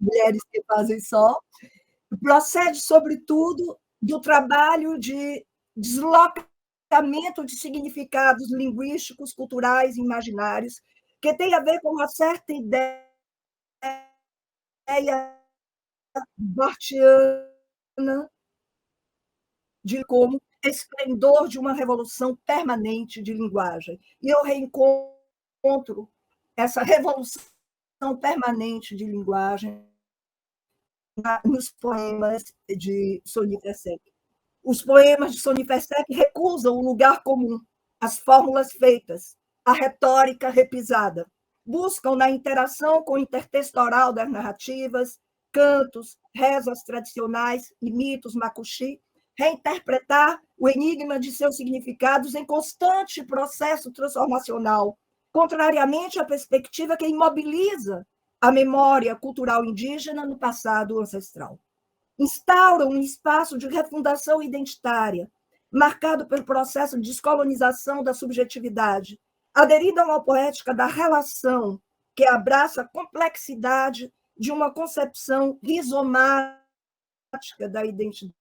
Mulheres que Fazem Só, procede, sobretudo, do trabalho de deslocamento de significados linguísticos, culturais e imaginários, que tem a ver com uma certa ideia barthiana de como esplendor de uma revolução permanente de linguagem. E eu reencontro essa revolução permanente de linguagem nos poemas de Sony Fersek. Os poemas de Sony Fersek recusam o lugar comum, as fórmulas feitas, a retórica repisada. Buscam, na interação com o intertexto oral das narrativas, cantos, rezas tradicionais e mitos macuxi, reinterpretar o enigma de seus significados em constante processo transformacional, contrariamente à perspectiva que imobiliza a memória cultural indígena no passado ancestral. Instauram um espaço de refundação identitária, marcado pelo processo de descolonização da subjetividade, aderindo a uma poética da relação que abraça a complexidade de uma concepção rizomática da identidade,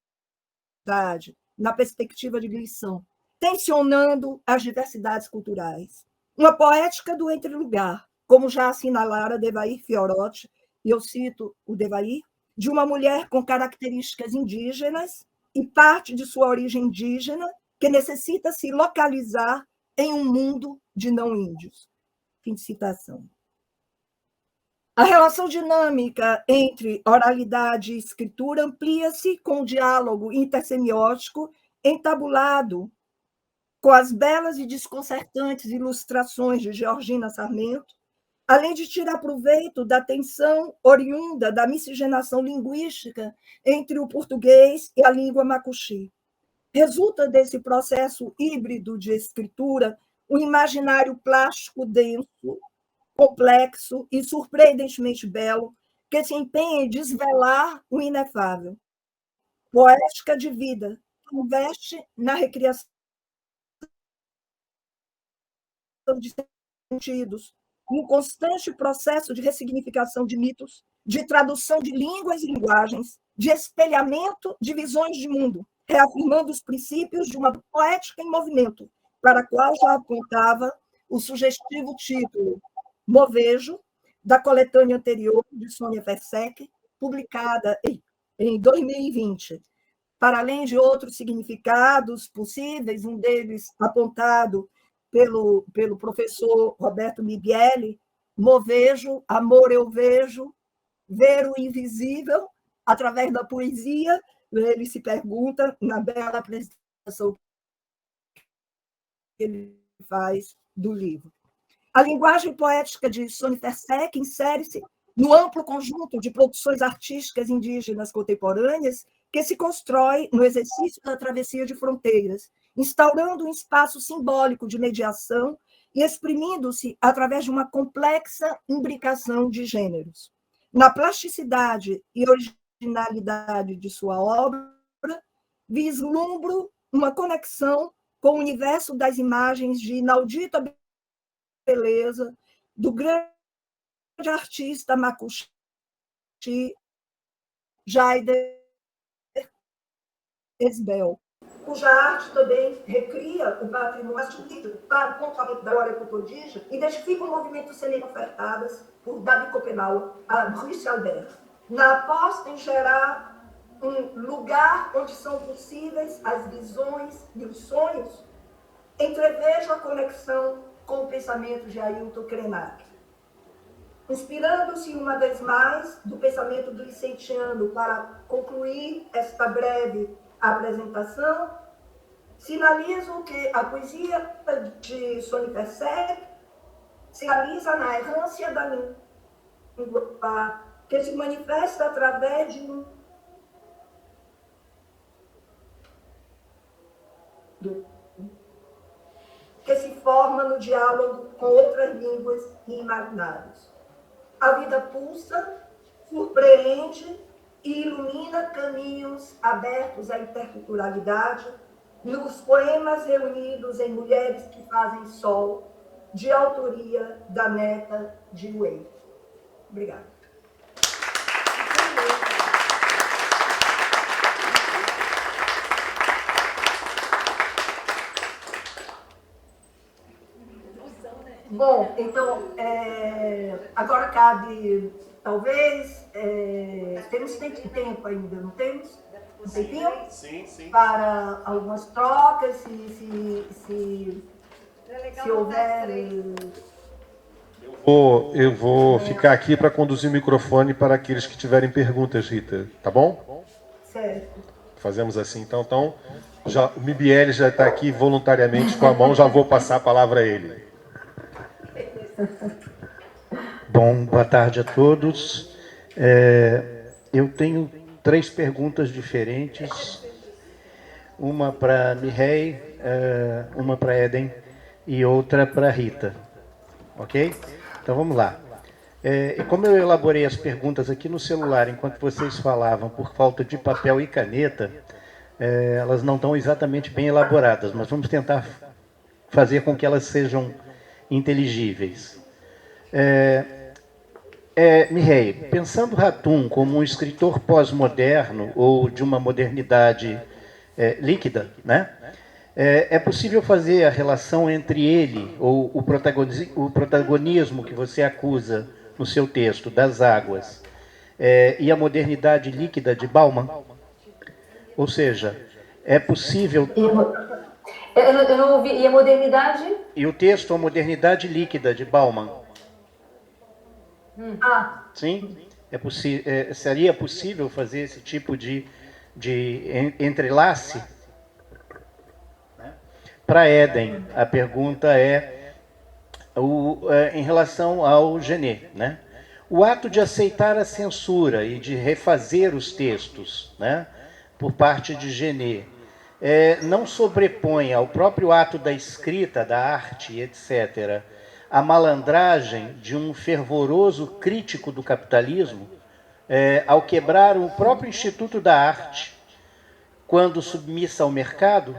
na perspectiva de Glissant, tensionando as diversidades culturais. Uma poética do entrelugar, como já assinalara Devair Fiorotti, e eu cito o Devair, de uma mulher com características indígenas e parte de sua origem indígena, que necessita se localizar em um mundo de não-índios. Fim de citação. A relação dinâmica entre oralidade e escritura amplia-se com o diálogo intersemiótico entabulado com as belas e desconcertantes ilustrações de Georgina Sarmento, além de tirar proveito da tensão oriunda da miscigenação linguística entre o português e a língua macuxi. Resulta desse processo híbrido de escritura um imaginário plástico denso, complexo e surpreendentemente belo, que se empenha em desvelar o inefável. Poética de vida, que investe na recriação de sentidos, um constante processo de ressignificação de mitos, de tradução de línguas e linguagens, de espelhamento de visões de mundo, reafirmando os princípios de uma poética em movimento, para a qual já apontava o sugestivo título Movejo, da coletânea anterior de Sônia Fersek, publicada em 2020. Para além de outros significados possíveis, um deles apontado pelo professor Roberto Mibieli, movejo, amor eu vejo, ver o invisível, através da poesia, ele se pergunta, na bela apresentação que ele faz do livro. A linguagem poética de Sony Fersek insere-se no amplo conjunto de produções artísticas indígenas contemporâneas que se constrói no exercício da travessia de fronteiras, instaurando um espaço simbólico de mediação e exprimindo-se através de uma complexa imbricação de gêneros. Na plasticidade e originalidade de sua obra, vislumbro uma conexão com o universo das imagens de inaudita beleza do grande artista macuxi Jaider Esbel, cuja arte também recria o patrimônio para o contraponto da glória copodija, identifica o movimento cênico ofertadas por David Copenau a Brice Albert, na aposta em gerar um lugar onde são possíveis as visões e os sonhos, entrevejo a conexão com o pensamento de Ailton Krenak. Inspirando-se uma vez mais do pensamento do vicentiano para concluir esta breve apresentação, sinalizo que a poesia de Sony Fersek se realiza na errância da língua, que se manifesta através de um que se forma no diálogo com outras línguas e imaginários. A vida pulsa, surpreende e ilumina caminhos abertos à interculturalidade nos poemas reunidos em Mulheres que Fazem Sol, de autoria da neta de Wei. Obrigada. Bom, então, agora cabe, talvez, temos tempo ainda, não temos? Um tempinho? Sim, sim. Para algumas trocas, se houver... Eu vou ficar aqui para conduzir o microfone para aqueles que tiverem perguntas, Rita. Tá bom? Certo. Fazemos assim, então. Já, o Mibiele já está aqui voluntariamente com a mão, já vou passar a palavra a ele. Bom, boa tarde a todos. Eu tenho 3 perguntas diferentes. Uma para Mireille, uma para Eden e outra para Rita. Ok? Então vamos lá. Como eu elaborei as perguntas aqui no celular enquanto vocês falavam por falta de papel e caneta, elas não estão exatamente bem elaboradas, mas vamos tentar fazer com que elas sejam inteligíveis. Mireille, pensando Ratum como um escritor pós-moderno ou de uma modernidade líquida, né? É possível fazer a relação entre ele, ou o protagonismo que você acusa no seu texto, das águas, e a modernidade líquida de Bauman? Ou seja, é possível... Eu não ouvi. E a modernidade? E o texto, a modernidade líquida de Bauman. Sim? Seria possível fazer esse tipo de entrelace? Para Eden, a pergunta em relação ao Genet, né? O ato de aceitar a censura e de refazer os textos, né, por parte de Genet, não sobrepõe ao próprio ato da escrita, da arte, etc., a malandragem de um fervoroso crítico do capitalismo, ao quebrar o próprio Instituto da Arte, quando submissa ao mercado?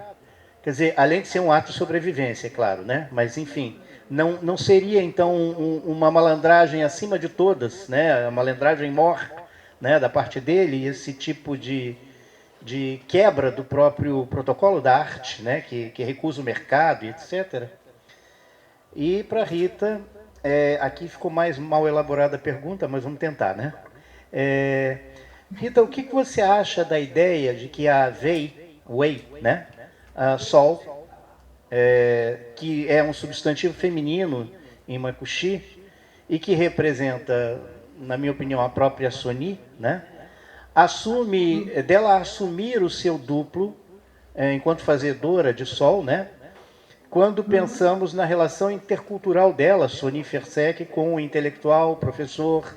Quer dizer, além de ser um ato de sobrevivência, é claro, né? Mas, enfim, não seria, então, uma malandragem acima de todas, né? A malandragem mor, né, da parte dele, esse tipo de quebra do próprio protocolo da arte, né, que recusa o mercado, etc. E para Rita, aqui ficou mais mal elaborada a pergunta, mas vamos tentar, né? Rita, o que você acha da ideia de que a Wei, né, Sol, que é um substantivo feminino em Makushi e que representa, na minha opinião, a própria Sony, né, dela assumir o seu duplo enquanto fazedora de Sol, né, quando pensamos na relação intercultural dela, Sony Fersek, com o intelectual, professor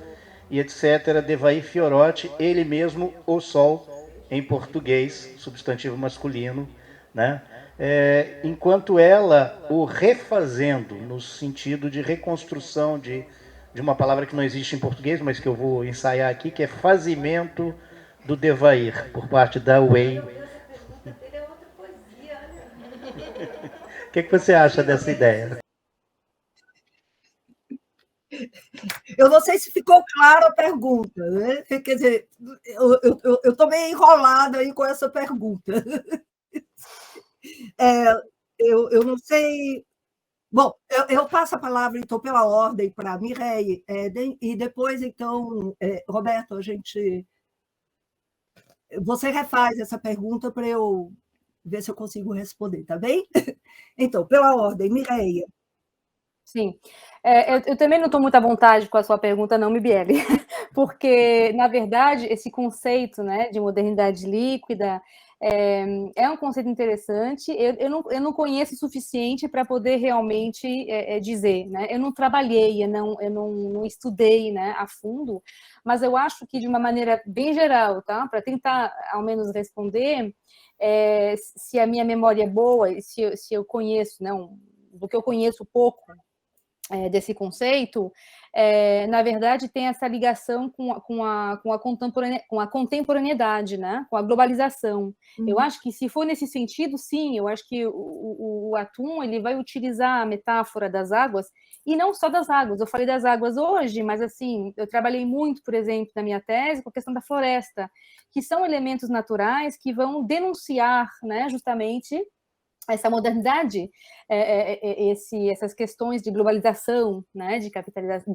e etc., Devair Fiorotti, ele mesmo, o Sol, em português, substantivo masculino, né? Enquanto ela o refazendo, no sentido de reconstrução de uma palavra que não existe em português, mas que eu vou ensaiar aqui, que é fazimento do Devair, por parte da Wei. O que você acha dessa ideia? Eu não sei se ficou clara a pergunta, né? Quer dizer, eu estou meio enrolada aí com essa pergunta. Eu não sei... Bom, eu passo a palavra, então, pela ordem para a Mireille, e depois, então, Roberto, você refaz essa pergunta para eu ver se eu consigo responder, tá bem? Então, pela ordem, Mireille, Sim. Eu também não estou muito à vontade com a sua pergunta, não, Mibiele, porque, na verdade, esse conceito, né, de modernidade líquida é um conceito interessante. Eu não conheço o suficiente para poder realmente dizer, né? Eu não trabalhei, eu não estudei, né, a fundo, mas eu acho que, de uma maneira bem geral, tá? Para tentar, ao menos, responder, se a minha memória é boa, e se eu conheço, não, do que eu conheço pouco, desse conceito, na verdade, tem essa ligação com a contemporaneidade, né? Com a globalização. Eu acho que, se for nesse sentido, sim, eu acho que o Atum ele vai utilizar a metáfora das águas, e não só das águas. Eu falei das águas hoje, mas assim, eu trabalhei muito, por exemplo, na minha tese, com a questão da floresta, que são elementos naturais que vão denunciar, né, justamente essa modernidade, essas questões de globalização, né, de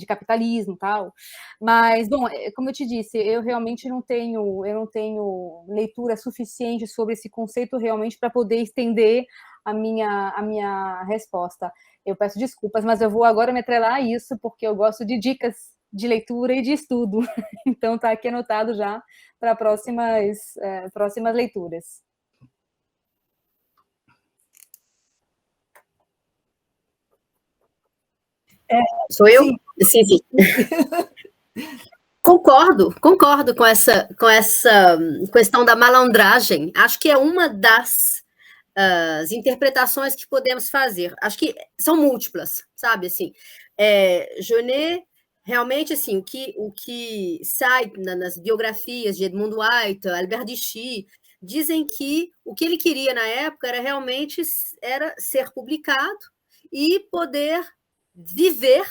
capitalismo, tal. Mas, bom, como eu te disse, eu realmente não tenho leitura suficiente sobre esse conceito realmente para poder estender a minha resposta. Eu peço desculpas, mas eu vou agora me atrelar a isso, porque eu gosto de dicas de leitura e de estudo. Então, está aqui anotado já para próximas leituras. Sou eu? Sim. Sim, sim. Concordo com essa questão da malandragem. Acho que é uma das interpretações que podemos fazer. Acho que são múltiplas, sabe? Assim, Genet, realmente, assim, o que sai nas biografias de Edmund White, Albert Dichy, dizem que o que ele queria na época era realmente ser publicado e poder viver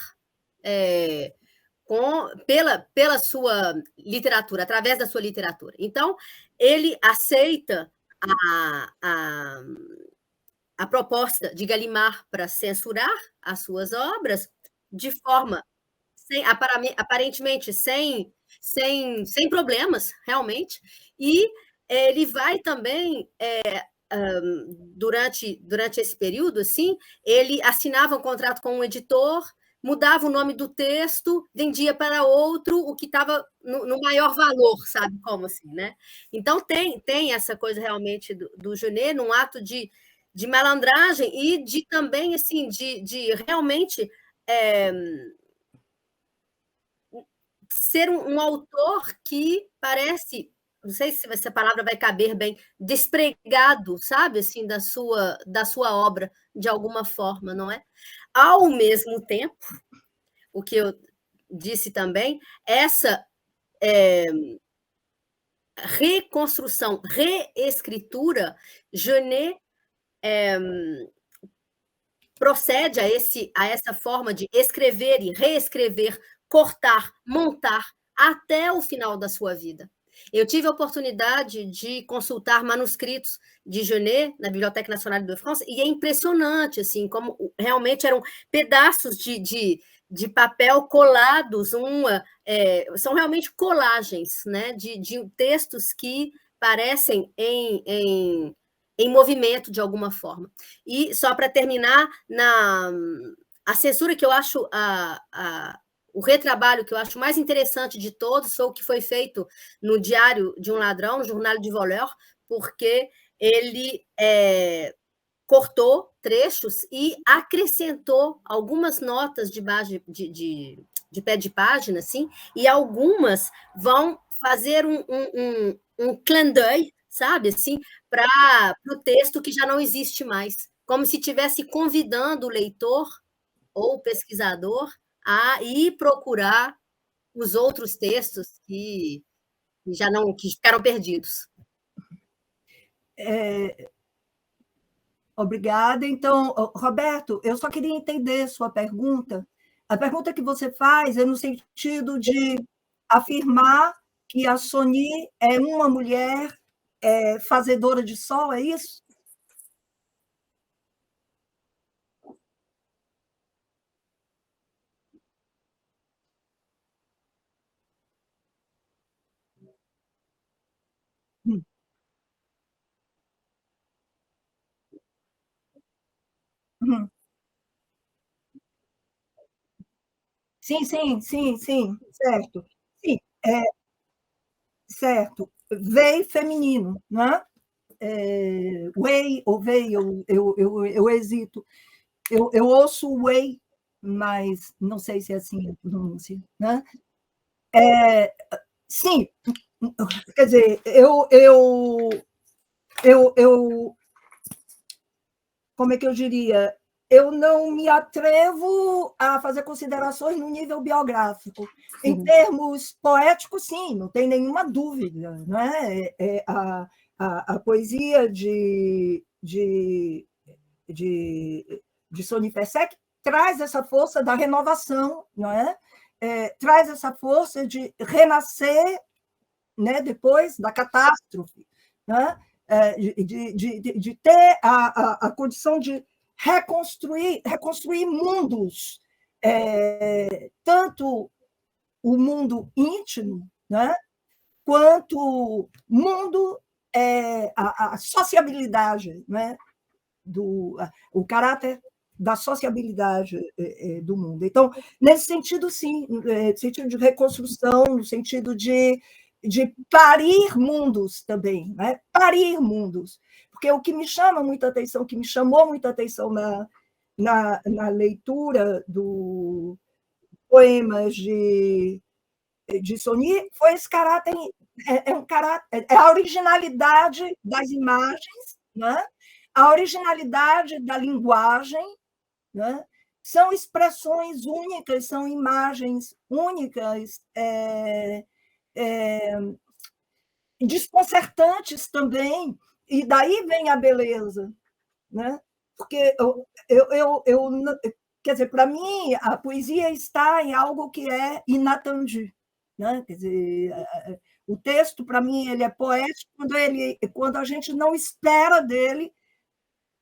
pela sua literatura, através da sua literatura. Então, ele aceita a proposta de Gallimard para censurar as suas obras de forma aparentemente sem problemas, realmente, e ele vai também, durante esse período, assim, ele assinava um contrato com um editor, mudava o nome do texto, vendia para outro o que estava no maior valor, sabe como assim, né? Então tem essa coisa realmente do Genet, num ato de malandragem e de também assim de realmente ser um autor que parece, não sei se essa palavra vai caber bem, despregado, sabe, assim, da sua obra, de alguma forma, não é? Ao mesmo tempo, o que eu disse também, essa reconstrução, reescritura, Genet procede a essa forma de escrever e reescrever, cortar, montar, até o final da sua vida. Eu tive a oportunidade de consultar manuscritos de Genet na Bibliothèque Nationale de France, e é impressionante, assim, como realmente eram pedaços de papel colados, são realmente colagens, né, de textos que parecem em movimento de alguma forma. E só para terminar, a censura que eu acho, o retrabalho que eu acho mais interessante de todos foi o que foi feito no Diário de um Ladrão, no Journal du Voleur, porque ele cortou trechos e acrescentou algumas notas de pé de página, assim, e algumas vão fazer um clin d'œil, sabe, assim, para o texto que já não existe mais, como se estivesse convidando o leitor ou o pesquisador a ir procurar os outros textos que ficaram perdidos. Obrigada. Então, Roberto, eu só queria entender sua pergunta. A pergunta que você faz é no sentido de afirmar que a Sony é uma mulher fazedora de sol, é isso? Hum. Hum. Sim, certo. Sim, certo. Vei feminino, não é? Wei ou vei, eu hesito. Eu ouço wei, mas não sei se é assim a pronúncia, né? Sim, quer dizer, como é que eu diria? Eu não me atrevo a fazer considerações no nível biográfico. Em termos poéticos, sim, não tem nenhuma dúvida. Não é? A poesia de Sony Pesek traz essa força da renovação, não é? Traz essa força de renascer, né, depois da catástrofe, né? De ter a condição de reconstruir mundos, tanto o mundo íntimo, né, quanto mundo, a sociabilidade, né, o caráter da sociabilidade do mundo. Então, nesse sentido, sim, no sentido de reconstrução, no sentido de parir mundos também, né? Parir mundos. Porque o que me chama muita atenção, o que me chamou muita atenção na leitura dos poemas de Sony foi esse caráter, a originalidade das imagens, né? A originalidade da linguagem, né? São expressões únicas, são imagens únicas, desconcertantes também, e daí vem a beleza, né? Porque quer dizer, para mim, a poesia está em algo que é inattendu, né? Quer dizer, o texto, para mim, ele é poético quando a gente não espera dele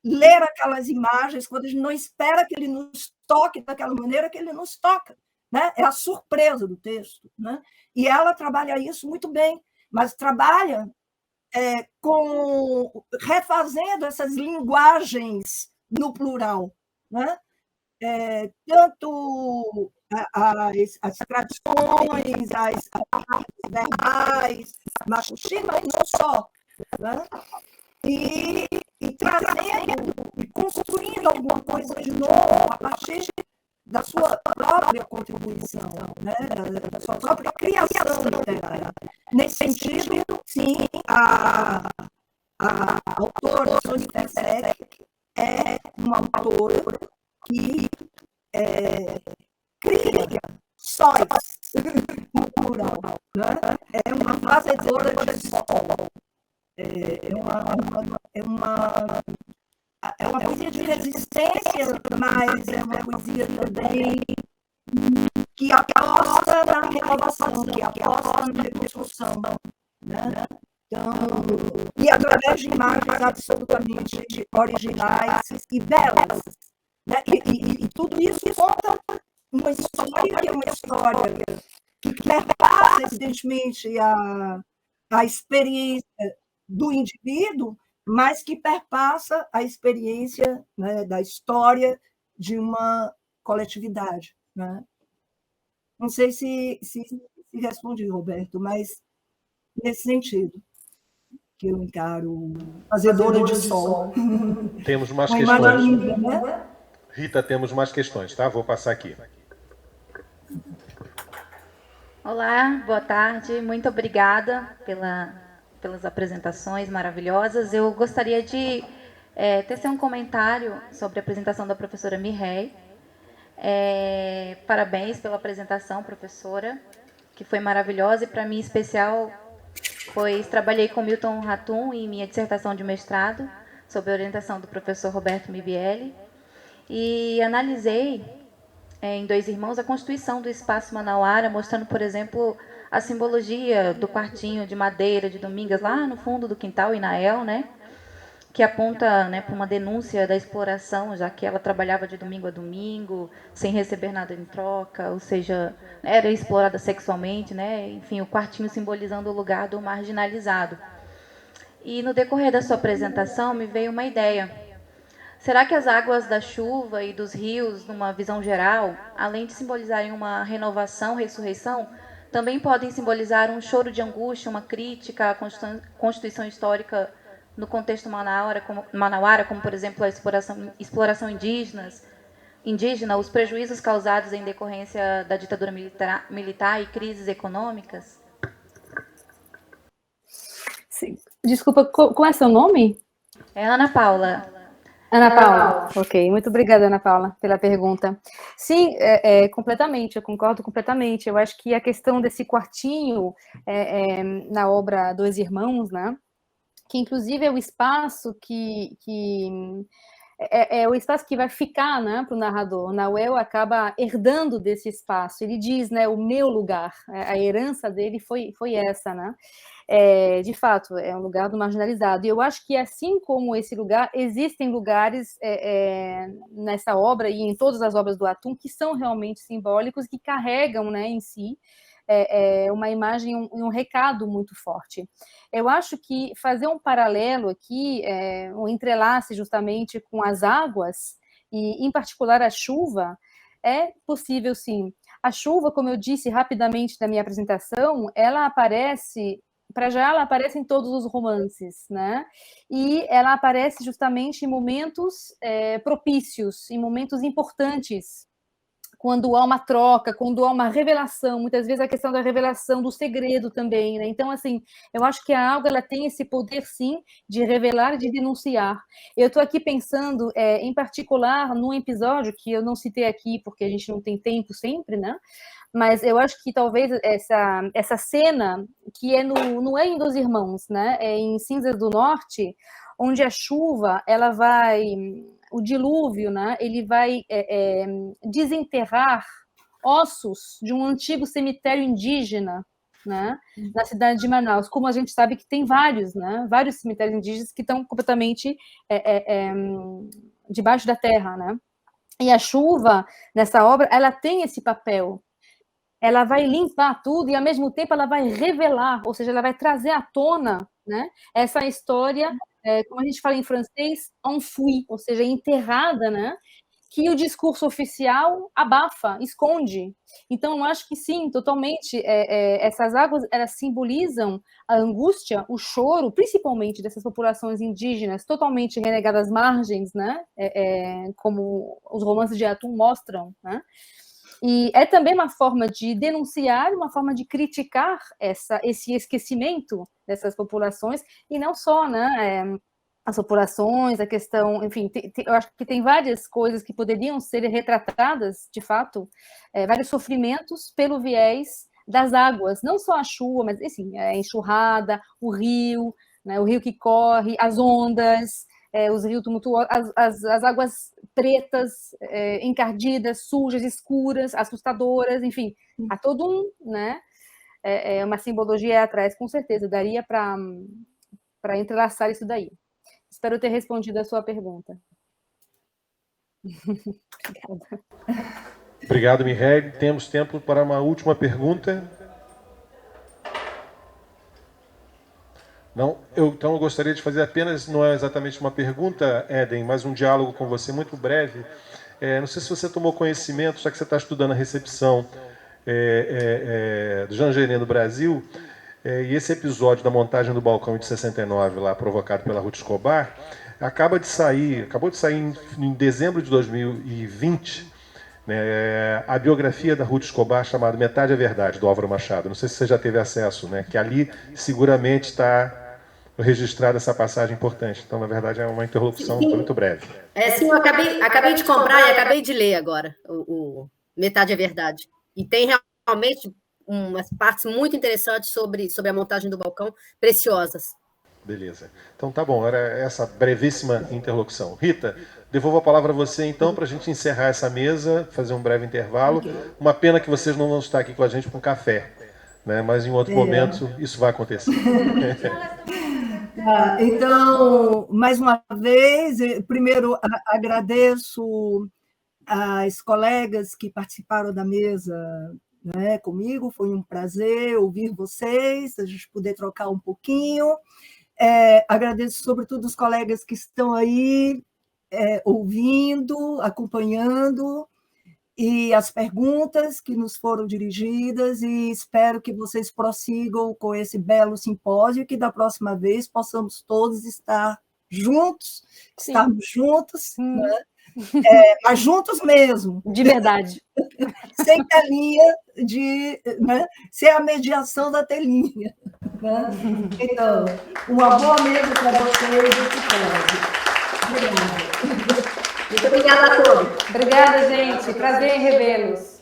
ler aquelas imagens, quando a gente não espera que ele nos toque daquela maneira que ele nos toca, né? É a surpresa do texto, né? E ela trabalha isso muito bem, mas trabalha refazendo essas linguagens no plural, né? Tanto as tradições, as verbais, machuxi, mas não só, né? E trazendo e construindo alguma coisa de novo a partir da sua própria contribuição, né? Da sua própria criação literária. Nesse sentido, sim, a autora Sony Pesek é uma autora que cria sóis no plural, né? É uma fazedora de sol. É uma poesia de resistência, mas é uma poesia também que aposta na renovação, que aposta na reconstrução, né? Então, e através de imagens absolutamente originais e belas, né? E tudo isso conta uma história que perpassa, evidentemente, a experiência do indivíduo, mas que perpassa a experiência, né, da história de uma coletividade, né? Não sei se respondi, Roberto, mas nesse sentido que eu encaro Fazedora de Sol. Temos mais Uma questões. imagem linda, né? Rita, temos mais questões, tá? Vou passar aqui. Olá, boa tarde. Muito obrigada pelas apresentações maravilhosas. Eu gostaria de tecer um comentário sobre a apresentação da professora Mireille. Parabéns pela apresentação, professora, que foi maravilhosa e, para mim, especial, pois trabalhei com Milton Ratum em minha dissertação de mestrado, sob a orientação do professor Roberto Mibielli, e analisei, em Dois Irmãos, a constituição do espaço manauara, mostrando, por exemplo, a simbologia do quartinho de madeira de Domingas, lá no fundo do quintal, Inael, né? Que aponta, né, para uma denúncia da exploração, já que ela trabalhava de domingo a domingo, sem receber nada em troca, ou seja, era explorada sexualmente, né? Enfim, o quartinho simbolizando o lugar do marginalizado. E no decorrer da sua apresentação me veio uma ideia. Será que as águas da chuva e dos rios, numa visão geral, além de simbolizarem uma renovação, ressurreição, também podem simbolizar um choro de angústia, uma crítica à constituição histórica no contexto manauara, como por exemplo, a exploração indígena, os prejuízos causados em decorrência da ditadura militar e crises econômicas? Sim. Desculpa, qual é seu nome? É Ana Paula. Ana Paula, ok. Muito obrigada, Ana Paula, pela pergunta. Sim, completamente, eu concordo completamente. Eu acho que a questão desse quartinho na obra Dois Irmãos, né, que inclusive é o espaço que é o espaço que vai ficar, né, para o narrador. Nauel acaba herdando desse espaço. Ele diz, né, o meu lugar. A herança dele foi essa, né? De fato, é um lugar do marginalizado. E eu acho que, assim como esse lugar, existem lugares nessa obra e em todas as obras do Atum que são realmente simbólicos, que carregam, né, em si uma imagem e um recado muito forte. Eu acho que fazer um paralelo aqui, um entrelace justamente com as águas, e em particular a chuva, é possível sim. A chuva, como eu disse rapidamente na minha apresentação, ela aparece em todos os romances, né? E ela aparece justamente em momentos propícios, em momentos importantes, quando há uma troca, quando há uma revelação, muitas vezes a questão da revelação do segredo também, né? Então, assim, eu acho que a água, ela tem esse poder, sim, de revelar e de denunciar. Eu estou aqui pensando, em particular, num episódio que eu não citei aqui, porque a gente não tem tempo sempre, né? Mas eu acho que talvez essa cena, que não é em Dois Irmãos, né? É em Cinzas do Norte, onde a chuva, ela vai... O dilúvio, né, ele vai desenterrar ossos de um antigo cemitério indígena, né, na cidade de Manaus. Como a gente sabe que tem vários, né, vários cemitérios indígenas que estão completamente debaixo da terra, né? E a chuva, nessa obra, ela tem esse papel. Ela vai limpar tudo e, ao mesmo tempo, ela vai revelar, ou seja, ela vai trazer à tona, né, essa história, como a gente fala em francês, enfouie, ou seja, enterrada, né, que o discurso oficial abafa, esconde. Então, eu acho que sim, totalmente, essas águas, elas simbolizam a angústia, o choro, principalmente dessas populações indígenas totalmente renegadas às margens, né, como os romances de Atum mostram, né? E é também uma forma de denunciar, uma forma de criticar esse esquecimento dessas populações, e não só, né, as populações, a questão, enfim, eu acho que tem várias coisas que poderiam ser retratadas, de fato, vários sofrimentos pelo viés das águas, não só a chuva, mas, assim, a enxurrada, o rio, né, o rio que corre, as ondas, os rios tumultuosos, as águas pretas, encardidas, sujas, escuras, assustadoras, enfim, há todo né, uma simbologia atrás, com certeza, daria para entrelaçar isso daí. Espero ter respondido a sua pergunta. Obrigada. Obrigado, Mireille. Temos tempo para uma última pergunta. Não, então eu gostaria de fazer apenas, não é exatamente uma pergunta, Éden, mas um diálogo com você muito breve. Não sei se você tomou conhecimento, já que você está estudando a recepção do Jean Genet no Brasil, e esse episódio da montagem do balcão de 69, lá provocado pela Ruth Escobar, acabou de sair em dezembro de 2020, né, a biografia da Ruth Escobar chamada Metade é Verdade, do Álvaro Machado. Não sei se você já teve acesso, né, que ali seguramente está registrada essa passagem importante. Então, na verdade, é uma interlocução muito breve. Sim, eu acabei de comprar e acabei de ler agora o Metade é Verdade. E tem realmente umas partes muito interessantes sobre a montagem do balcão, preciosas. Beleza. Então tá bom, era essa brevíssima interlocução. Rita, devolvo a palavra a você então para a gente encerrar essa mesa, fazer um breve intervalo. Okay. Uma pena que vocês não vão estar aqui com a gente com café, né? Mas em outro momento isso vai acontecer. Então, mais uma vez, primeiro agradeço às colegas que participaram da mesa, né, comigo, foi um prazer ouvir vocês, a gente poder trocar um pouquinho. Agradeço, sobretudo, os colegas que estão aí ouvindo, acompanhando, e as perguntas que nos foram dirigidas, e espero que vocês prossigam com esse belo simpósio, que da próxima vez possamos todos estar juntos, estarmos juntos, né? Mas juntos mesmo. De verdade. Sem telinha, né? Sem a mediação da telinha. Né? Então, uma boa mesa para vocês. Obrigada. Muito obrigada a todos. Obrigada, gente. Prazer em revê-los.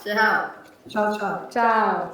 Tchau. Tchau, tchau. Tchau.